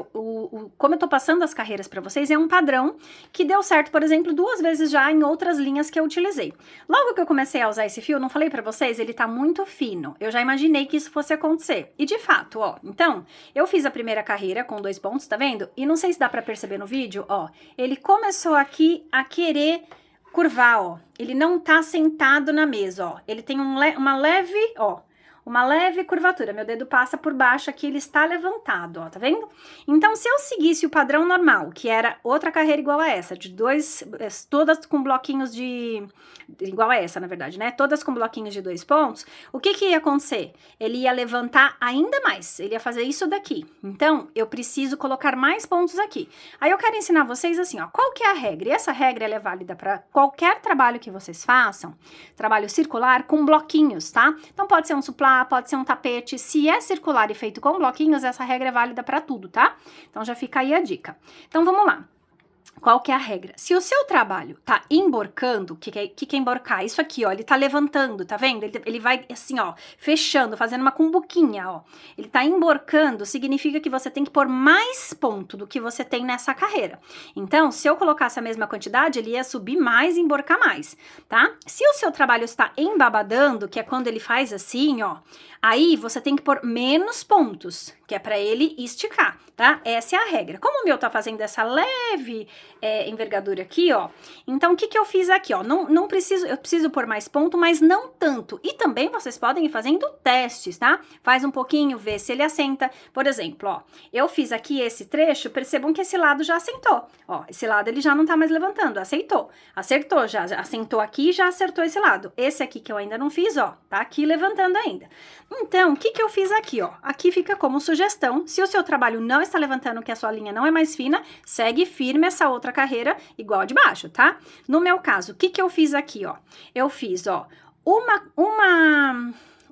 como eu tô passando as carreiras pra vocês, é um padrão que deu certo, por exemplo, 2 vezes já em outras linhas que eu utilizei. Logo que eu comecei a usar esse fio, não falei pra vocês, ele tá muito fino, eu já imaginei que isso fosse acontecer. E de fato, ó, então, eu fiz a primeira carreira com 2 pontos, tá vendo? E não sei se dá pra perceber no vídeo, ó, ele começou aqui a querer curvar, ó, ele não tá sentado na mesa, ó, ele tem uma leve curvatura, meu dedo passa por baixo aqui, ele está levantado, ó, tá vendo? Então, se eu seguisse o padrão normal, que era outra carreira igual a essa, de 2, todas com bloquinhos igual a essa, na verdade, né? Todas com bloquinhos de 2 pontos, o que ia acontecer? Ele ia levantar ainda mais, ele ia fazer isso daqui. Então, eu preciso colocar mais pontos aqui. Aí eu quero ensinar vocês assim, ó, qual que é a regra? E essa regra, ela é válida para qualquer trabalho que vocês façam, trabalho circular com bloquinhos, tá? Então, pode ser um suplá, pode ser um tapete, se é circular e feito com bloquinhos, essa regra é válida para tudo, tá? Então, já fica aí a dica. Então, vamos lá. Qual que é a regra? Se o seu trabalho tá emborcando, o que é emborcar? Isso aqui, ó, ele tá levantando, tá vendo? Ele vai assim, ó, fechando, fazendo uma cumbuquinha, ó. Ele tá emborcando, significa que você tem que pôr mais ponto do que você tem nessa carreira. Então, se eu colocasse a mesma quantidade, ele ia subir mais e emborcar mais, tá? Se o seu trabalho está embabadando, que é quando ele faz assim, ó, aí você tem que pôr menos pontos, que é para ele esticar, tá? Essa é a regra. Como o meu tá fazendo essa leve envergadura aqui, ó, então o que eu fiz aqui, ó, não preciso, eu preciso pôr mais ponto, mas não tanto. E também vocês podem ir fazendo testes, tá? Faz um pouquinho, vê se ele assenta. Por exemplo, ó, eu fiz aqui esse trecho, percebam que esse lado já assentou, ó, esse lado ele já não tá mais levantando, acertou, já assentou aqui, já acertou esse lado. Esse aqui que eu ainda não fiz, ó, tá aqui levantando ainda. Então, o que eu fiz aqui, ó? Aqui fica como sugestão, se o seu trabalho não está levantando, que a sua linha não é mais fina, segue firme essa outra carreira igual a de baixo, tá? No meu caso, o que eu fiz aqui, ó? Eu fiz, ó,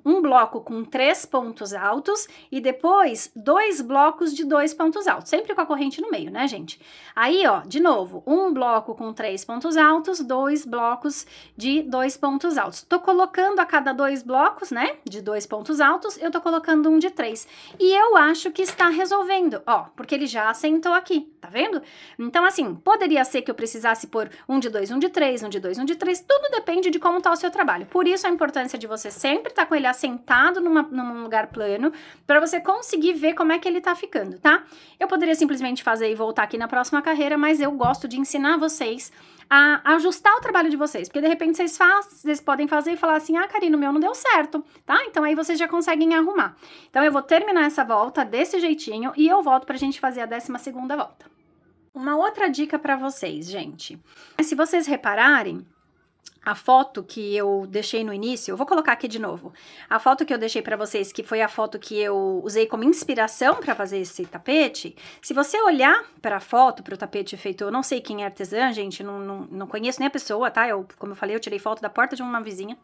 um bloco com 3 pontos altos e depois 2 blocos de 2 pontos altos, sempre com a corrente no meio, né, gente? Aí, ó, de novo, um bloco com 3 pontos altos, 2 blocos de 2 pontos altos. Tô colocando a cada 2 blocos, né, de 2 pontos altos, eu tô colocando um de 3. E eu acho que está resolvendo, ó, porque ele já assentou aqui, tá vendo? Então, assim, poderia ser que eu precisasse pôr um de 2, um de 3, um de 2, um de 3, tudo depende de como tá o seu trabalho. Por isso a importância de você sempre estar com ele assentado num lugar plano, para você conseguir ver como é que ele tá ficando, tá? Eu poderia simplesmente fazer e voltar aqui na próxima carreira, mas eu gosto de ensinar vocês a ajustar o trabalho de vocês, porque de repente vocês podem fazer e falar assim, ah, Karina, o meu não deu certo, tá? Então aí vocês já conseguem arrumar. Então eu vou terminar essa volta desse jeitinho e eu volto pra gente fazer a 12ª volta. Uma outra dica pra vocês, gente, se vocês repararem, a foto que eu deixei no início, eu vou colocar aqui de novo, a foto que eu deixei pra vocês, que foi a foto que eu usei como inspiração pra fazer esse tapete, se você olhar pra foto, pro tapete feito, eu não sei quem é artesã, gente, não conheço nem a pessoa, tá? Como eu falei, eu tirei foto da porta de uma vizinha,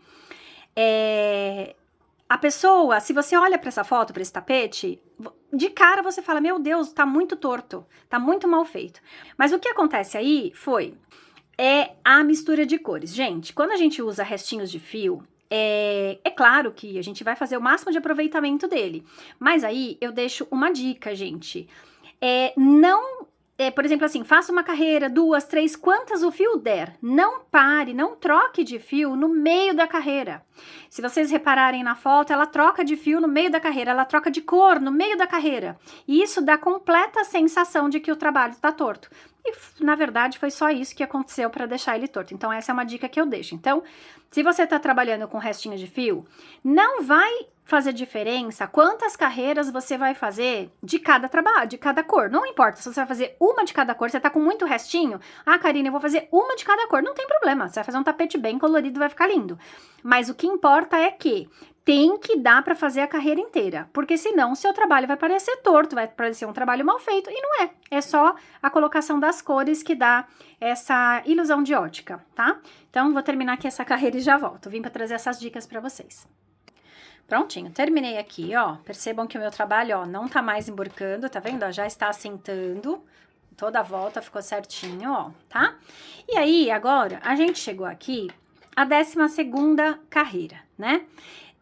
a pessoa, se você olha para essa foto, para esse tapete, de cara você fala, meu Deus, tá muito torto, tá muito mal feito. Mas o que acontece aí é a mistura de cores. Gente, quando a gente usa restinhos de fio, é claro que a gente vai fazer o máximo de aproveitamento dele. Mas aí eu deixo uma dica, gente. Não por exemplo, assim, faça uma carreira, 2, 3, quantas o fio der. Não pare, não troque de fio no meio da carreira. Se vocês repararem na foto, ela troca de fio no meio da carreira, ela troca de cor no meio da carreira. E isso dá completa sensação de que o trabalho está torto. E, na verdade, foi só isso que aconteceu para deixar ele torto. Então, essa é uma dica que eu deixo. Então, se você está trabalhando com restinho de fio, não vai fazer diferença quantas carreiras você vai fazer de cada trabalho, de cada cor. Não importa se você vai fazer uma de cada cor, você tá com muito restinho. Ah, Karine, eu vou fazer uma de cada cor. Não tem problema, você vai fazer um tapete bem colorido, vai ficar lindo. Mas o que importa é que tem que dar para fazer a carreira inteira, porque senão o seu trabalho vai parecer torto, vai parecer um trabalho mal feito, e não é. É só a colocação das cores que dá essa ilusão de ótica, tá? Então, vou terminar aqui essa carreira e já volto. Vim para trazer essas dicas para vocês. Prontinho, terminei aqui, ó. Percebam que o meu trabalho, ó, não tá mais emborcando, tá vendo? Ó, já está assentando. Toda a volta ficou certinho, ó, tá? E aí, agora, a gente chegou aqui à 12ª carreira, né?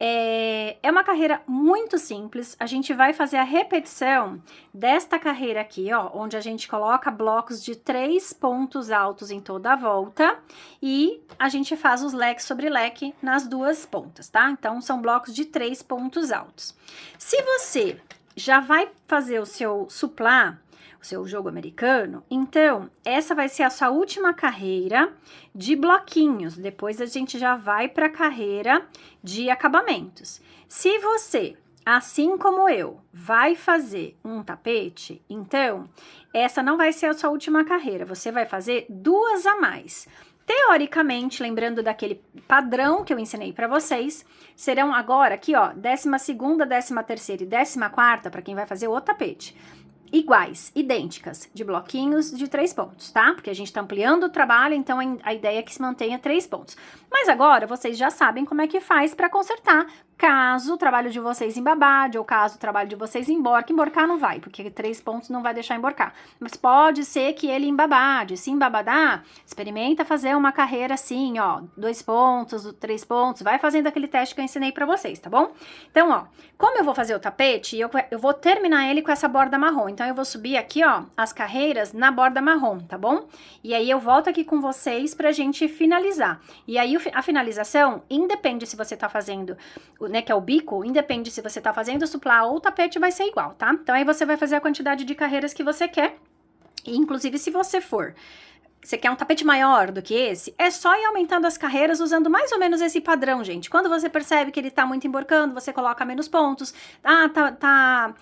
É uma carreira muito simples, a gente vai fazer a repetição desta carreira aqui, ó, onde a gente coloca blocos de 3 pontos altos em toda a volta e a gente faz os leques sobre leque nas 2 pontas, tá? Então, são blocos de 3 pontos altos. Se você já vai fazer o seu suplá, o seu jogo americano, então, essa vai ser a sua última carreira de bloquinhos. Depois a gente já vai para a carreira de acabamentos. Se você, assim como eu, vai fazer um tapete, então, essa não vai ser a sua última carreira. Você vai fazer 2 a mais. Teoricamente, lembrando daquele padrão que eu ensinei para vocês, serão agora aqui, ó, 12ª, 13ª e 14ª, para quem vai fazer o tapete. Iguais, idênticas, de bloquinhos de 3 pontos, tá? Porque a gente tá ampliando o trabalho, então a ideia é que se mantenha 3 pontos. Mas agora, vocês já sabem como é que faz para consertar, caso o trabalho de vocês embabade, ou caso o trabalho de vocês emborque. Emborcar não vai, porque 3 pontos não vai deixar emborcar. Mas pode ser que ele embabade. Se embabadar, experimenta fazer uma carreira assim, ó, 2 pontos, 3 pontos, vai fazendo aquele teste que eu ensinei pra vocês, tá bom? Então, ó, como eu vou fazer o tapete, eu vou terminar ele com essa borda marrom. Então, eu vou subir aqui, ó, as carreiras na borda marrom, tá bom? E aí, eu volto aqui com vocês pra gente finalizar. E aí, a finalização, independe se você tá fazendo, né, que é o bico, independe se você tá fazendo suplá ou o tapete, vai ser igual, tá? Então, aí você vai fazer a quantidade de carreiras que você quer. E, inclusive, se você quer um tapete maior do que esse, é só ir aumentando as carreiras usando mais ou menos esse padrão, gente. Quando você percebe que ele tá muito emborcando, você coloca menos pontos. Ah,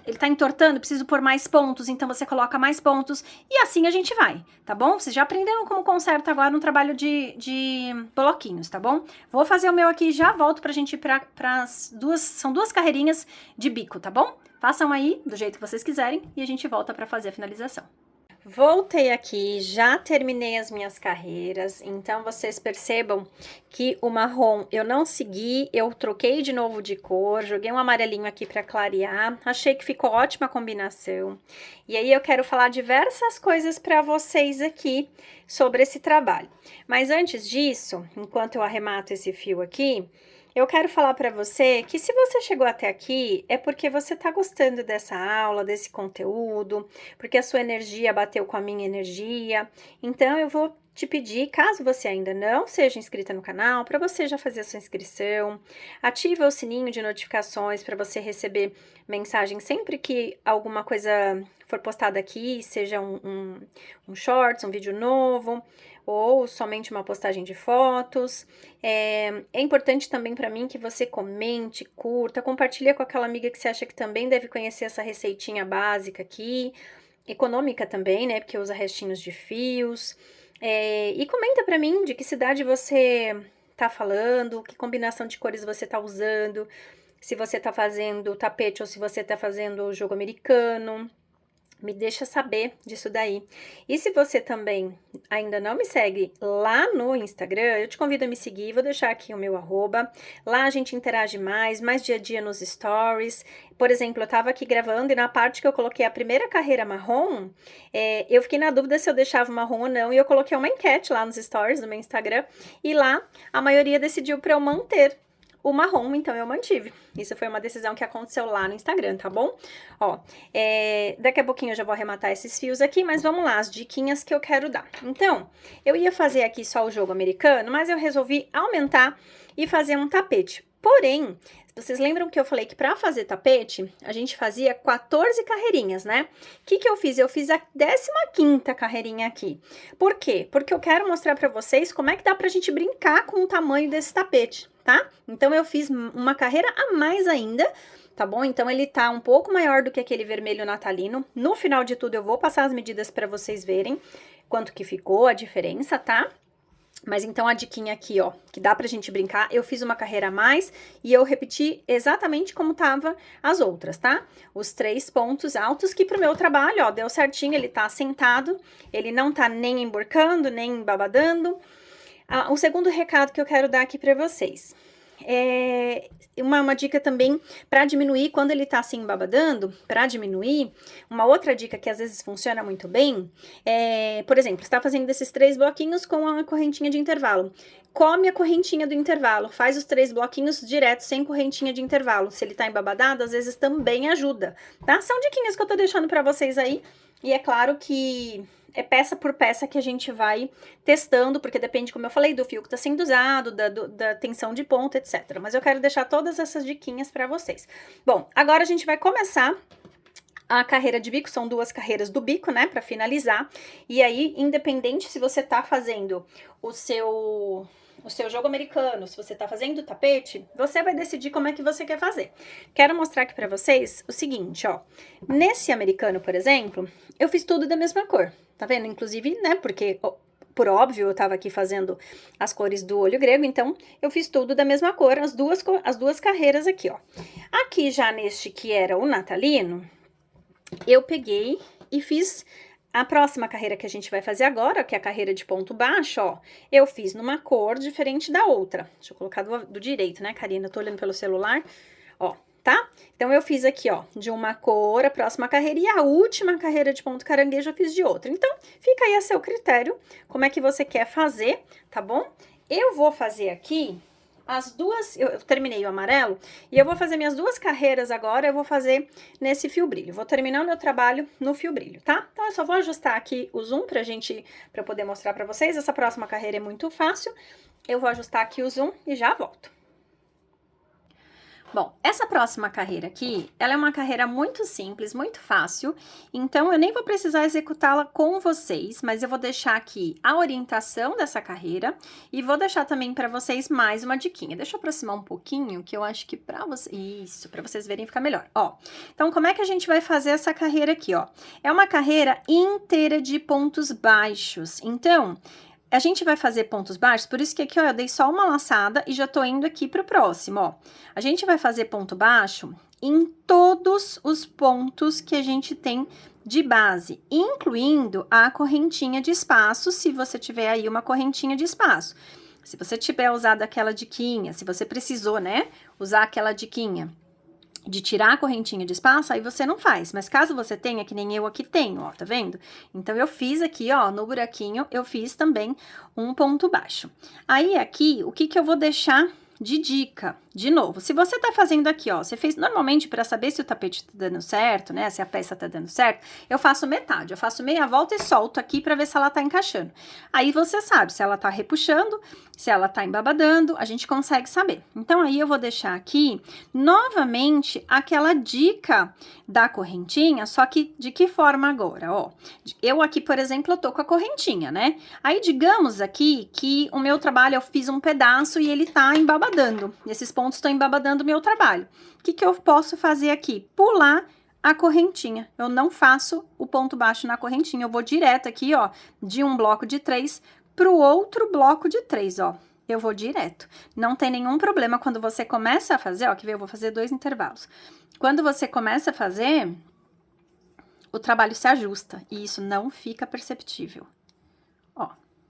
ele tá entortando, preciso pôr mais pontos, então você coloca mais pontos. E assim a gente vai, tá bom? Vocês já aprenderam como conserta agora no trabalho de bloquinhos, tá bom? Vou fazer o meu aqui e já volto pra gente ir pras duas, são 2 carreirinhas de bico, tá bom? Façam aí do jeito que vocês quiserem e a gente volta pra fazer a finalização. Voltei aqui, já terminei as minhas carreiras, então vocês percebam que o marrom eu não segui, eu troquei de novo de cor, joguei um amarelinho aqui para clarear, achei que ficou ótima combinação. E aí eu quero falar diversas coisas para vocês aqui sobre esse trabalho. Mas antes disso, enquanto eu arremato esse fio aqui, eu quero falar para você que se você chegou até aqui, é porque você está gostando dessa aula, desse conteúdo, porque a sua energia bateu com a minha energia. Então, eu vou te pedir, caso você ainda não seja inscrita no canal, para você já fazer a sua inscrição, ativa o sininho de notificações para você receber mensagem sempre que alguma coisa for postada aqui, seja um shorts, um vídeo novo, ou somente uma postagem de fotos. É importante também para mim que você comente, curta, compartilha com aquela amiga que você acha que também deve conhecer essa receitinha básica aqui, econômica também, né, porque usa restinhos de fios. E comenta para mim de que cidade você tá falando, que combinação de cores você tá usando, se você tá fazendo tapete ou se você tá fazendo o jogo americano. Me deixa saber disso daí. E se você também ainda não me segue lá no Instagram, eu te convido a me seguir, vou deixar aqui o meu arroba. Lá a gente interage mais dia a dia nos stories. Por exemplo, eu tava aqui gravando e na parte que eu coloquei a primeira carreira marrom, eu fiquei na dúvida se eu deixava marrom ou não, e eu coloquei uma enquete lá nos stories do meu Instagram, e lá a maioria decidiu para eu manter o marrom, então eu mantive. Isso foi uma decisão que aconteceu lá no Instagram, tá bom? Ó, daqui a pouquinho eu já vou arrematar esses fios aqui, mas vamos lá, as diquinhas que eu quero dar. Então, eu ia fazer aqui só o jogo americano, mas eu resolvi aumentar e fazer um tapete. Porém, vocês lembram que eu falei que para fazer tapete, a gente fazia 14 carreirinhas, né? O que eu fiz? Eu fiz a 15ª carreirinha aqui. Por quê? Porque eu quero mostrar para vocês como é que dá pra gente brincar com o tamanho desse tapete, tá? Então, eu fiz uma carreira a mais ainda, tá bom? Então, ele tá um pouco maior do que aquele vermelho natalino. No final de tudo, eu vou passar as medidas para vocês verem quanto que ficou a diferença, tá? Mas então a diquinha aqui, ó, que dá pra gente brincar, eu fiz uma carreira a mais e eu repeti exatamente como tava as outras, tá? Os 3 pontos altos que pro meu trabalho, ó, deu certinho, ele tá assentado, ele não tá nem emborcando, nem embabadando. O segundo recado que eu quero dar aqui pra vocês. Uma dica também para diminuir quando ele tá assim babadando, para diminuir, uma outra dica que às vezes funciona muito bem, por exemplo, está fazendo esses 3 bloquinhos com a correntinha de intervalo. Come a correntinha do intervalo, faz os 3 bloquinhos direto, sem correntinha de intervalo. Se ele tá embabadado, às vezes também ajuda, tá? São diquinhas que eu tô deixando para vocês aí, e é claro que é peça por peça que a gente vai testando, porque depende, como eu falei, do fio que tá sendo usado, da tensão de ponta, etc. Mas eu quero deixar todas essas diquinhas para vocês. Bom, agora a gente vai começar a carreira de bico, são 2 carreiras do bico, né, para finalizar. E aí, independente se você tá fazendo o seu jogo americano, se você tá fazendo o tapete, você vai decidir como é que você quer fazer. Quero mostrar aqui pra vocês o seguinte, ó. Nesse americano, por exemplo, eu fiz tudo da mesma cor, tá vendo? Inclusive, né, porque, por óbvio, eu tava aqui fazendo as cores do olho grego, então eu fiz tudo da mesma cor, as duas carreiras aqui, ó. Aqui já neste que era o natalino, eu peguei e fiz a próxima carreira que a gente vai fazer agora, que é a carreira de ponto baixo, ó, eu fiz numa cor diferente da outra. Deixa eu colocar do direito, né, Karina? Eu tô olhando pelo celular, ó, tá? Então, eu fiz aqui, ó, de uma cor a próxima carreira e a última carreira de ponto caranguejo eu fiz de outra. Então, fica aí a seu critério como é que você quer fazer, tá bom? Eu vou fazer aqui as duas, eu terminei o amarelo, e eu vou fazer minhas 2 carreiras agora, eu vou fazer nesse fio brilho. Vou terminar o meu trabalho no fio brilho, tá? Então, eu só vou ajustar aqui o zoom pra eu poder mostrar pra vocês. Essa próxima carreira é muito fácil. Eu vou ajustar aqui o zoom e já volto. Bom, essa próxima carreira aqui, ela é uma carreira muito simples, muito fácil, então eu nem vou precisar executá-la com vocês, mas eu vou deixar aqui a orientação dessa carreira e vou deixar também para vocês mais uma diquinha. Deixa eu aproximar um pouquinho, que eu acho que para vocês, isso, para vocês verem ficar melhor. Ó, então como é que a gente vai fazer essa carreira aqui, ó? É uma carreira inteira de pontos baixos, então a gente vai fazer pontos baixos, por isso que aqui, ó, eu dei só uma laçada e já tô indo aqui pro próximo, ó. A gente vai fazer ponto baixo em todos os pontos que a gente tem de base, incluindo a correntinha de espaço, se você tiver aí uma correntinha de espaço. Se você tiver usado aquela diquinha, se você precisou, né, usar aquela diquinha de tirar a correntinha de espaço, aí você não faz. Mas caso você tenha, que nem eu aqui tenho, ó, tá vendo? Então, eu fiz aqui, ó, no buraquinho, eu fiz também um ponto baixo. Aí, aqui, o que que eu vou deixar de dica? De novo, se você tá fazendo aqui, ó, você fez normalmente para saber se o tapete tá dando certo, né, se a peça tá dando certo, eu faço metade, eu faço meia volta e solto aqui para ver se ela tá encaixando. Aí você sabe se ela tá repuxando, se ela tá embabadando, a gente consegue saber. Então, aí eu vou deixar aqui, novamente, aquela dica da correntinha, só que de que forma agora, ó? Eu aqui, por exemplo, eu tô com a correntinha, né? Aí, digamos aqui que o meu trabalho, eu fiz um pedaço e ele tá embabadando, esses pontos estão embabadando o meu trabalho. O que que eu posso fazer aqui? Pular a correntinha. Eu não faço o ponto baixo na correntinha, eu vou direto aqui, ó, de um bloco de 3 pro outro bloco de 3, ó. Eu vou direto. Não tem nenhum problema quando você começa a fazer, ó, que eu vou fazer 2 intervalos. Quando você começa a fazer o trabalho se ajusta e isso não fica perceptível. Ó,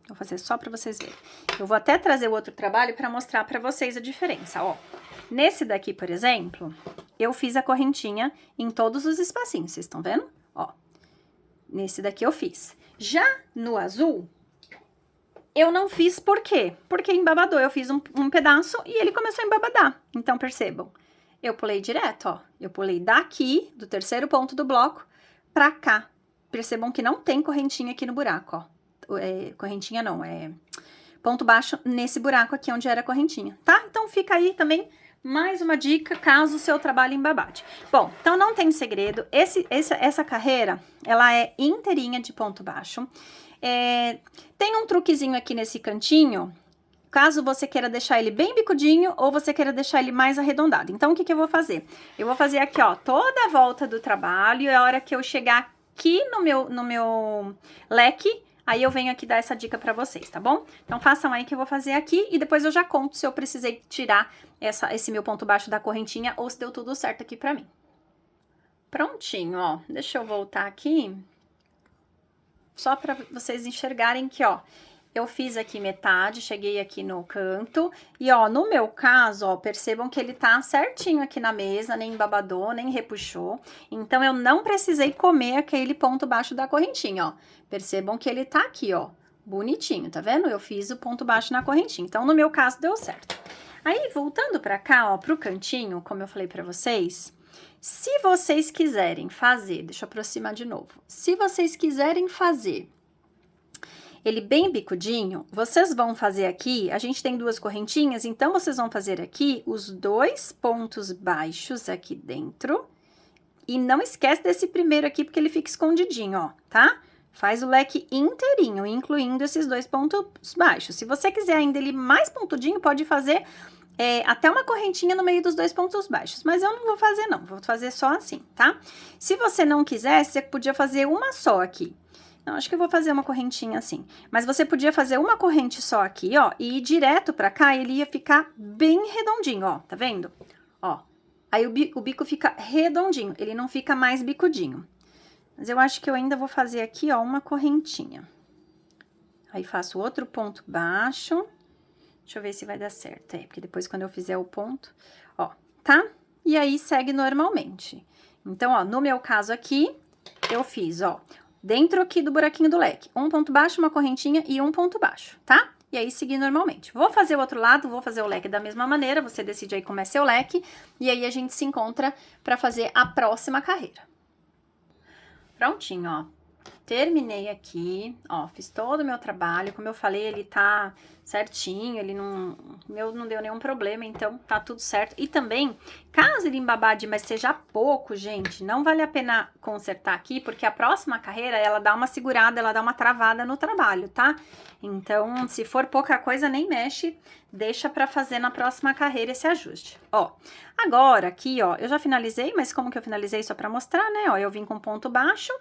vou fazer só para vocês verem. Eu vou até trazer o outro trabalho para mostrar para vocês a diferença, ó. Nesse daqui, por exemplo, eu fiz a correntinha em todos os espacinhos, vocês estão vendo? Ó, nesse daqui eu fiz. Já no azul, eu não fiz por quê? Porque embabadou, eu fiz um pedaço e ele começou a embabadar. Então, percebam, eu pulei direto, ó. Eu pulei daqui, do terceiro ponto do bloco, pra cá. Percebam que não tem correntinha aqui no buraco, ó. Correntinha não, ponto baixo nesse buraco aqui onde era a correntinha, tá? Então, fica aí também mais uma dica, caso o seu trabalho embabade. Bom, então não tem segredo, essa carreira, ela é inteirinha de ponto baixo. Tem um truquezinho aqui nesse cantinho, caso você queira deixar ele bem bicudinho ou você queira deixar ele mais arredondado. Então, o que eu vou fazer? Eu vou fazer aqui, ó, toda a volta do trabalho e a hora que eu chegar aqui no meu leque, aí eu venho aqui dar essa dica pra vocês, tá bom? Então, façam aí que eu vou fazer aqui e depois eu já conto se eu precisei tirar esse meu ponto baixo da correntinha ou se deu tudo certo aqui pra mim. Prontinho, ó. Deixa eu voltar aqui. Só pra vocês enxergarem que, ó, eu fiz aqui metade, cheguei aqui no canto. E, ó, no meu caso, ó, percebam que ele tá certinho aqui na mesa, nem embabadou, nem repuxou. Então, eu não precisei comer aquele ponto baixo da correntinha, ó. Percebam que ele tá aqui, ó, bonitinho, tá vendo? Eu fiz o ponto baixo na correntinha. Então, no meu caso, deu certo. Aí, voltando pra cá, ó, pro cantinho, como eu falei pra vocês, se vocês quiserem fazer, deixa eu aproximar de novo. Se vocês quiserem fazer ele bem bicudinho, vocês vão fazer aqui, a gente tem duas correntinhas, então vocês vão fazer aqui os 2 pontos baixos aqui dentro. E não esquece desse primeiro aqui, porque ele fica escondidinho, ó, tá? Faz o leque inteirinho, incluindo esses 2 pontos baixos. Se você quiser ainda ele mais pontudinho, pode fazer até uma correntinha no meio dos 2 pontos baixos. Mas eu não vou fazer, não. Vou fazer só assim, tá? Se você não quiser, você podia fazer uma só aqui. Não, acho que eu vou fazer uma correntinha assim. Mas você podia fazer uma corrente só aqui, ó, e ir direto pra cá, ele ia ficar bem redondinho, ó, tá vendo? Ó, aí o bico fica redondinho, ele não fica mais bicudinho. Mas eu acho que eu ainda vou fazer aqui, ó, uma correntinha. Aí, faço outro ponto baixo. Deixa eu ver se vai dar certo. Porque depois, quando eu fizer o ponto, ó, tá? E aí, segue normalmente. Então, ó, no meu caso aqui, eu fiz, ó, dentro aqui do buraquinho do leque, um ponto baixo, uma correntinha e um ponto baixo, tá? E aí, seguir normalmente. Vou fazer o outro lado, vou fazer o leque da mesma maneira, você decide aí como é seu leque, e aí a gente se encontra pra fazer a próxima carreira. Prontinho, ó. Terminei aqui, ó, fiz todo o meu trabalho, como eu falei, ele tá certinho, ele não deu nenhum problema, então tá tudo certo. E também, caso ele embabade, mas seja pouco, gente, não vale a pena consertar aqui, porque a próxima carreira, ela dá uma segurada, ela dá uma travada no trabalho, tá? Então, se for pouca coisa, nem mexe, deixa pra fazer na próxima carreira esse ajuste. Ó, agora aqui, ó, eu já finalizei, mas como que eu finalizei só pra mostrar, né? Ó, eu vim com ponto baixo.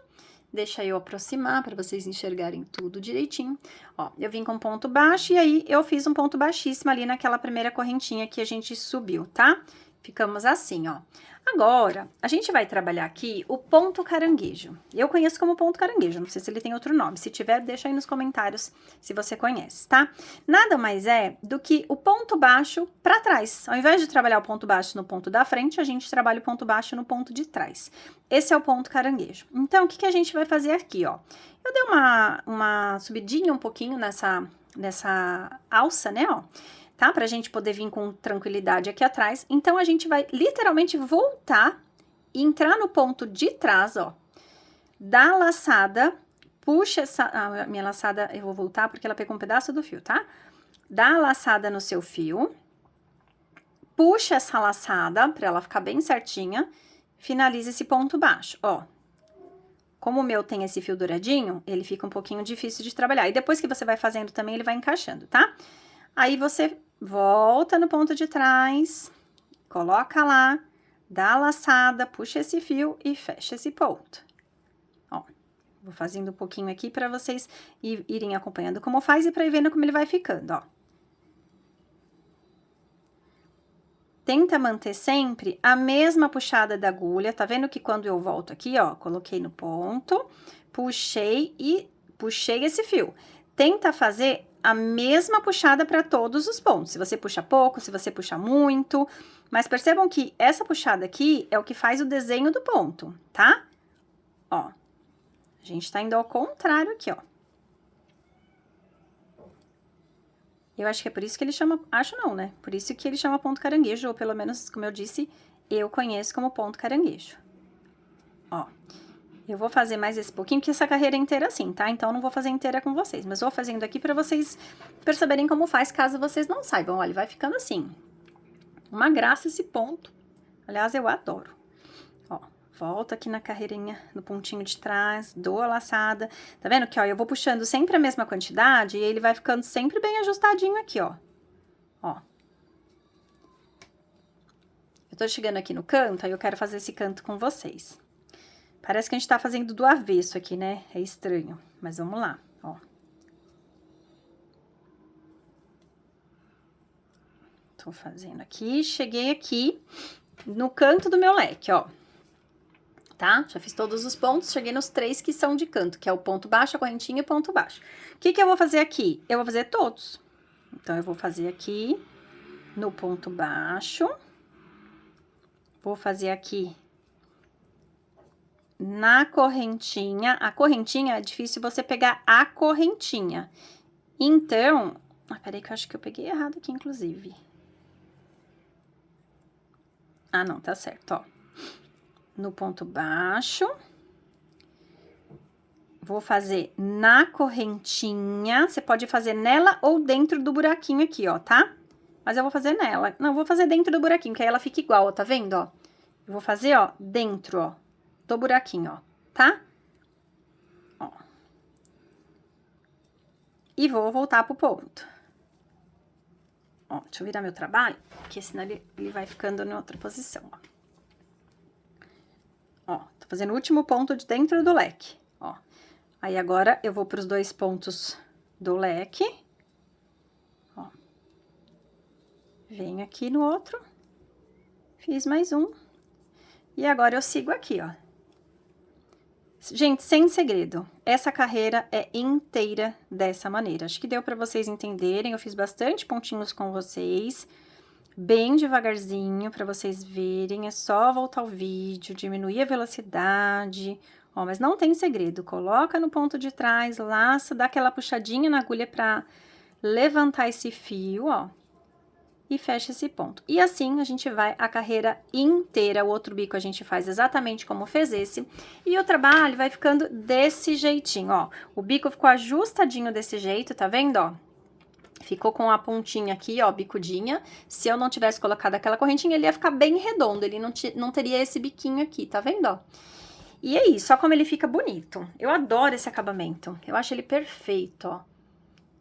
Deixa eu aproximar para vocês enxergarem tudo direitinho. Ó, eu vim com ponto baixo e aí eu fiz um ponto baixíssimo ali naquela primeira correntinha que a gente subiu, tá? Ficamos assim, ó. Agora, a gente vai trabalhar aqui o ponto caranguejo. Eu conheço como ponto caranguejo, não sei se ele tem outro nome. Se tiver, deixa aí nos comentários se você conhece, tá? Nada mais é do que o ponto baixo para trás. Ao invés de trabalhar o ponto baixo no ponto da frente, a gente trabalha o ponto baixo no ponto de trás. Esse é o ponto caranguejo. Então, o que a gente vai fazer aqui, ó? Eu dei uma subidinha um pouquinho nessa alça, né, ó? Tá? Pra gente poder vir com tranquilidade aqui atrás. Então, a gente vai literalmente voltar e entrar no ponto de trás, ó. Dá a laçada, puxa essa... a minha laçada, eu vou voltar porque ela pegou um pedaço do fio, tá? Dá a laçada no seu fio. Puxa essa laçada pra ela ficar bem certinha. Finaliza esse ponto baixo, ó. Como o meu tem esse fio douradinho, ele fica um pouquinho difícil de trabalhar. E depois que você vai fazendo também, ele vai encaixando, tá? Aí, você volta no ponto de trás, coloca lá, dá a laçada, puxa esse fio e fecha esse ponto. Ó, vou fazendo um pouquinho aqui para vocês irem acompanhando como faz e para ir vendo como ele vai ficando, ó. tenta manter sempre a mesma puxada da agulha, tá vendo que quando eu volto aqui, ó, coloquei no ponto, puxei e puxei esse fio. Tenta fazer a mesma puxada para todos os pontos, se você puxa pouco, se você puxa muito, mas percebam que essa puxada aqui é o que faz o desenho do ponto, tá? Ó, a gente tá indo ao contrário aqui, ó. Eu acho que é por isso que ele chama, acho não, né? Por isso que ele chama ponto caranguejo, ou pelo menos, como eu disse, eu conheço como ponto caranguejo. Ó, eu vou fazer mais esse pouquinho, porque essa carreira é inteira assim, tá? Então, eu não vou fazer inteira com vocês, mas vou fazendo aqui pra vocês perceberem como faz, caso vocês não saibam. Olha, vai ficando assim. Uma graça esse ponto. Aliás, eu adoro. Ó, volto aqui na carreirinha, no pontinho de trás, dou a laçada. Tá vendo que, ó, eu vou puxando sempre a mesma quantidade e ele vai ficando sempre bem ajustadinho aqui, ó. Ó. Eu tô chegando aqui no canto, aí eu quero fazer esse canto com vocês. Parece que a gente tá fazendo do avesso aqui, né? É estranho, mas vamos lá, ó. Tô fazendo aqui, cheguei aqui no canto do meu leque, ó. Tá? Já fiz todos os pontos, cheguei nos 3 que são de canto, que é o ponto baixo, a correntinha e o ponto baixo. O que que eu vou fazer aqui? Eu vou fazer todos. Então, eu vou fazer aqui no ponto baixo. Vou fazer aqui na correntinha. A correntinha é difícil você pegar a correntinha. Então, peraí que eu acho que eu peguei errado aqui, inclusive. Ah, não, tá certo, ó. No ponto baixo. Vou fazer na correntinha. Você pode fazer nela ou dentro do buraquinho aqui, ó, tá? Mas eu vou fazer nela. Não, vou fazer dentro do buraquinho, que aí ela fica igual, ó, tá vendo, ó? Eu vou fazer, ó, dentro, ó, do buraquinho, ó, tá? Ó. E vou voltar pro ponto. Ó, deixa eu virar meu trabalho, porque senão ele vai ficando em outra posição, ó. Ó, tô fazendo o último ponto de dentro do leque, ó. Aí, agora, eu vou pros 2 pontos do leque. Ó. Venho aqui no outro. Fiz mais um. E agora, eu sigo aqui, ó. Gente, sem segredo, essa carreira é inteira dessa maneira. Acho que deu pra vocês entenderem, eu fiz bastante pontinhos com vocês, bem devagarzinho, pra vocês verem. É só voltar o vídeo, diminuir a velocidade, ó, mas não tem segredo. Coloca no ponto de trás, laça, dá aquela puxadinha na agulha pra levantar esse fio, ó. E fecha esse ponto. E assim, a gente vai a carreira inteira. O outro bico a gente faz exatamente como fez esse. E o trabalho vai ficando desse jeitinho, ó. O bico ficou ajustadinho desse jeito, tá vendo, ó? Ficou com a pontinha aqui, ó, bicudinha. Se eu não tivesse colocado aquela correntinha, ele ia ficar bem redondo. Ele não teria esse biquinho aqui, tá vendo, ó? E é isso, ó como ele fica bonito. Eu adoro esse acabamento. Eu acho ele perfeito, ó.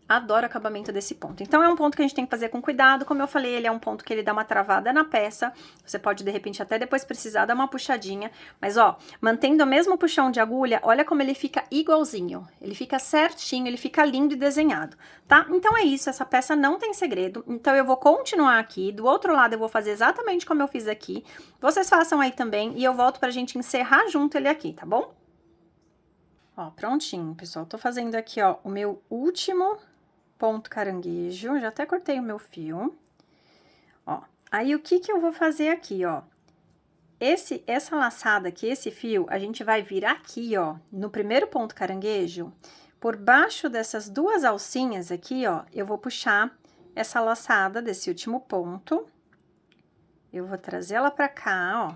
Adoro o acabamento desse ponto. Então, é um ponto que a gente tem que fazer com cuidado. Como eu falei, ele é um ponto que ele dá uma travada na peça. Você pode, de repente, até depois precisar dar uma puxadinha. Mas, ó, mantendo o mesmo puxão de agulha, olha como ele fica igualzinho. Ele fica certinho, ele fica lindo e desenhado, tá? Então, é isso. Essa peça não tem segredo. Então, eu vou continuar aqui. Do outro lado, eu vou fazer exatamente como eu fiz aqui. Vocês façam aí também. E eu volto pra gente encerrar junto ele aqui, tá bom? Ó, prontinho, pessoal. Tô fazendo aqui, ó, o meu último ponto caranguejo, já até cortei o meu fio, ó. Aí, o que que eu vou fazer aqui, ó? Essa laçada aqui, esse fio, a gente vai vir aqui, ó, no primeiro ponto caranguejo, por baixo dessas 2 alcinhas aqui, ó, eu vou puxar essa laçada desse último ponto. Eu vou trazer ela pra cá, ó.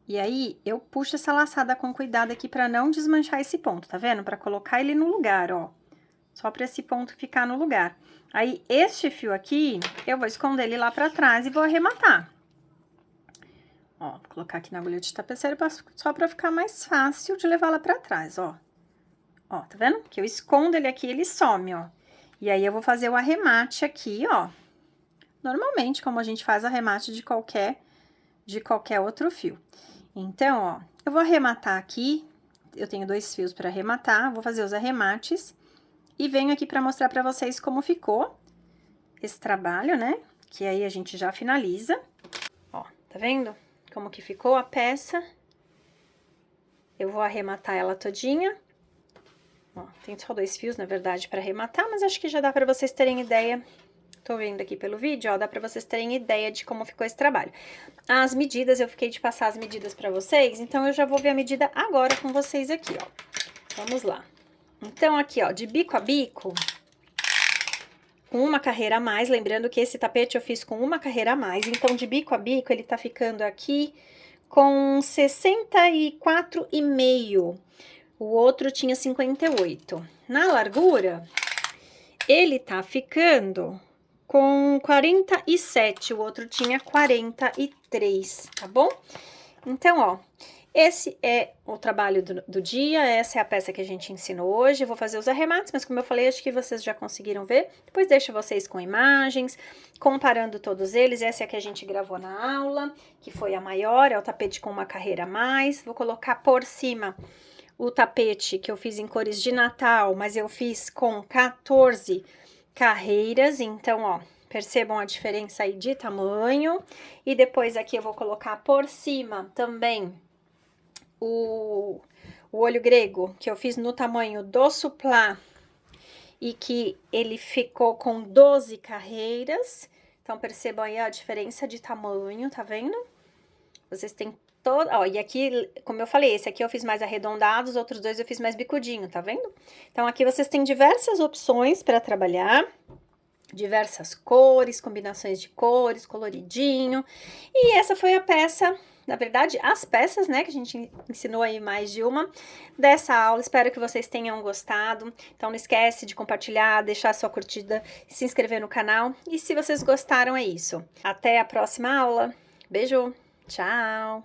E aí, eu puxo essa laçada com cuidado aqui pra não desmanchar esse ponto, tá vendo? Pra colocar ele no lugar, ó. Só pra esse ponto ficar no lugar. Aí, este fio aqui, eu vou esconder ele lá pra trás e vou arrematar. Ó, vou colocar aqui na agulha de tapeceiro só pra ficar mais fácil de levar lá pra trás, ó. Ó, tá vendo? Que eu escondo ele aqui, ele some, ó. E aí, eu vou fazer o arremate aqui, ó. Normalmente, como a gente faz arremate de qualquer outro fio. Então, ó, eu vou arrematar aqui. Eu tenho 2 fios pra arrematar, vou fazer os arremates. E venho aqui pra mostrar pra vocês como ficou esse trabalho, né? que aí a gente já finaliza. Ó, tá vendo como que ficou a peça? Eu vou arrematar ela todinha. Ó, tem só 2 fios, na verdade, para arrematar, mas acho que já dá para vocês terem ideia. Tô vendo aqui pelo vídeo, ó, dá para vocês terem ideia de como ficou esse trabalho. As medidas, eu fiquei de passar as medidas para vocês, então eu já vou ver a medida agora com vocês aqui, ó. Vamos lá. Então, aqui, ó, de bico a bico, com uma carreira a mais, lembrando que esse tapete eu fiz com uma carreira a mais, então de bico a bico ele tá ficando aqui com 64,5. O outro tinha 58. Na largura, ele tá ficando com 47, o outro tinha 43, tá bom? Então, ó, esse é o trabalho do dia, essa é a peça que a gente ensinou hoje. Eu vou fazer os arremates, mas como eu falei, acho que vocês já conseguiram ver. Depois deixo vocês com imagens, comparando todos eles. Essa é a que a gente gravou na aula, que foi a maior, é o tapete com uma carreira a mais. Vou colocar por cima o tapete que eu fiz em cores de Natal, mas eu fiz com 14 carreiras, então, ó, percebam a diferença aí de tamanho. E depois aqui eu vou colocar por cima também o olho grego, que eu fiz no tamanho do suplá, e que ele ficou com 12 carreiras. Então, percebam aí a diferença de tamanho, tá vendo? Vocês têm todo... Ó, e aqui, como eu falei, esse aqui eu fiz mais arredondado, os outros dois eu fiz mais bicudinho, tá vendo? Então, aqui vocês têm diversas opções para trabalhar, diversas cores, combinações de cores, coloridinho. E essa foi a peça, na verdade, as peças, né, que a gente ensinou aí mais de uma dessa aula. Espero que vocês tenham gostado. Então, não esquece de compartilhar, deixar sua curtida, se inscrever no canal. E se vocês gostaram, é isso. Até a próxima aula. Beijo! Tchau!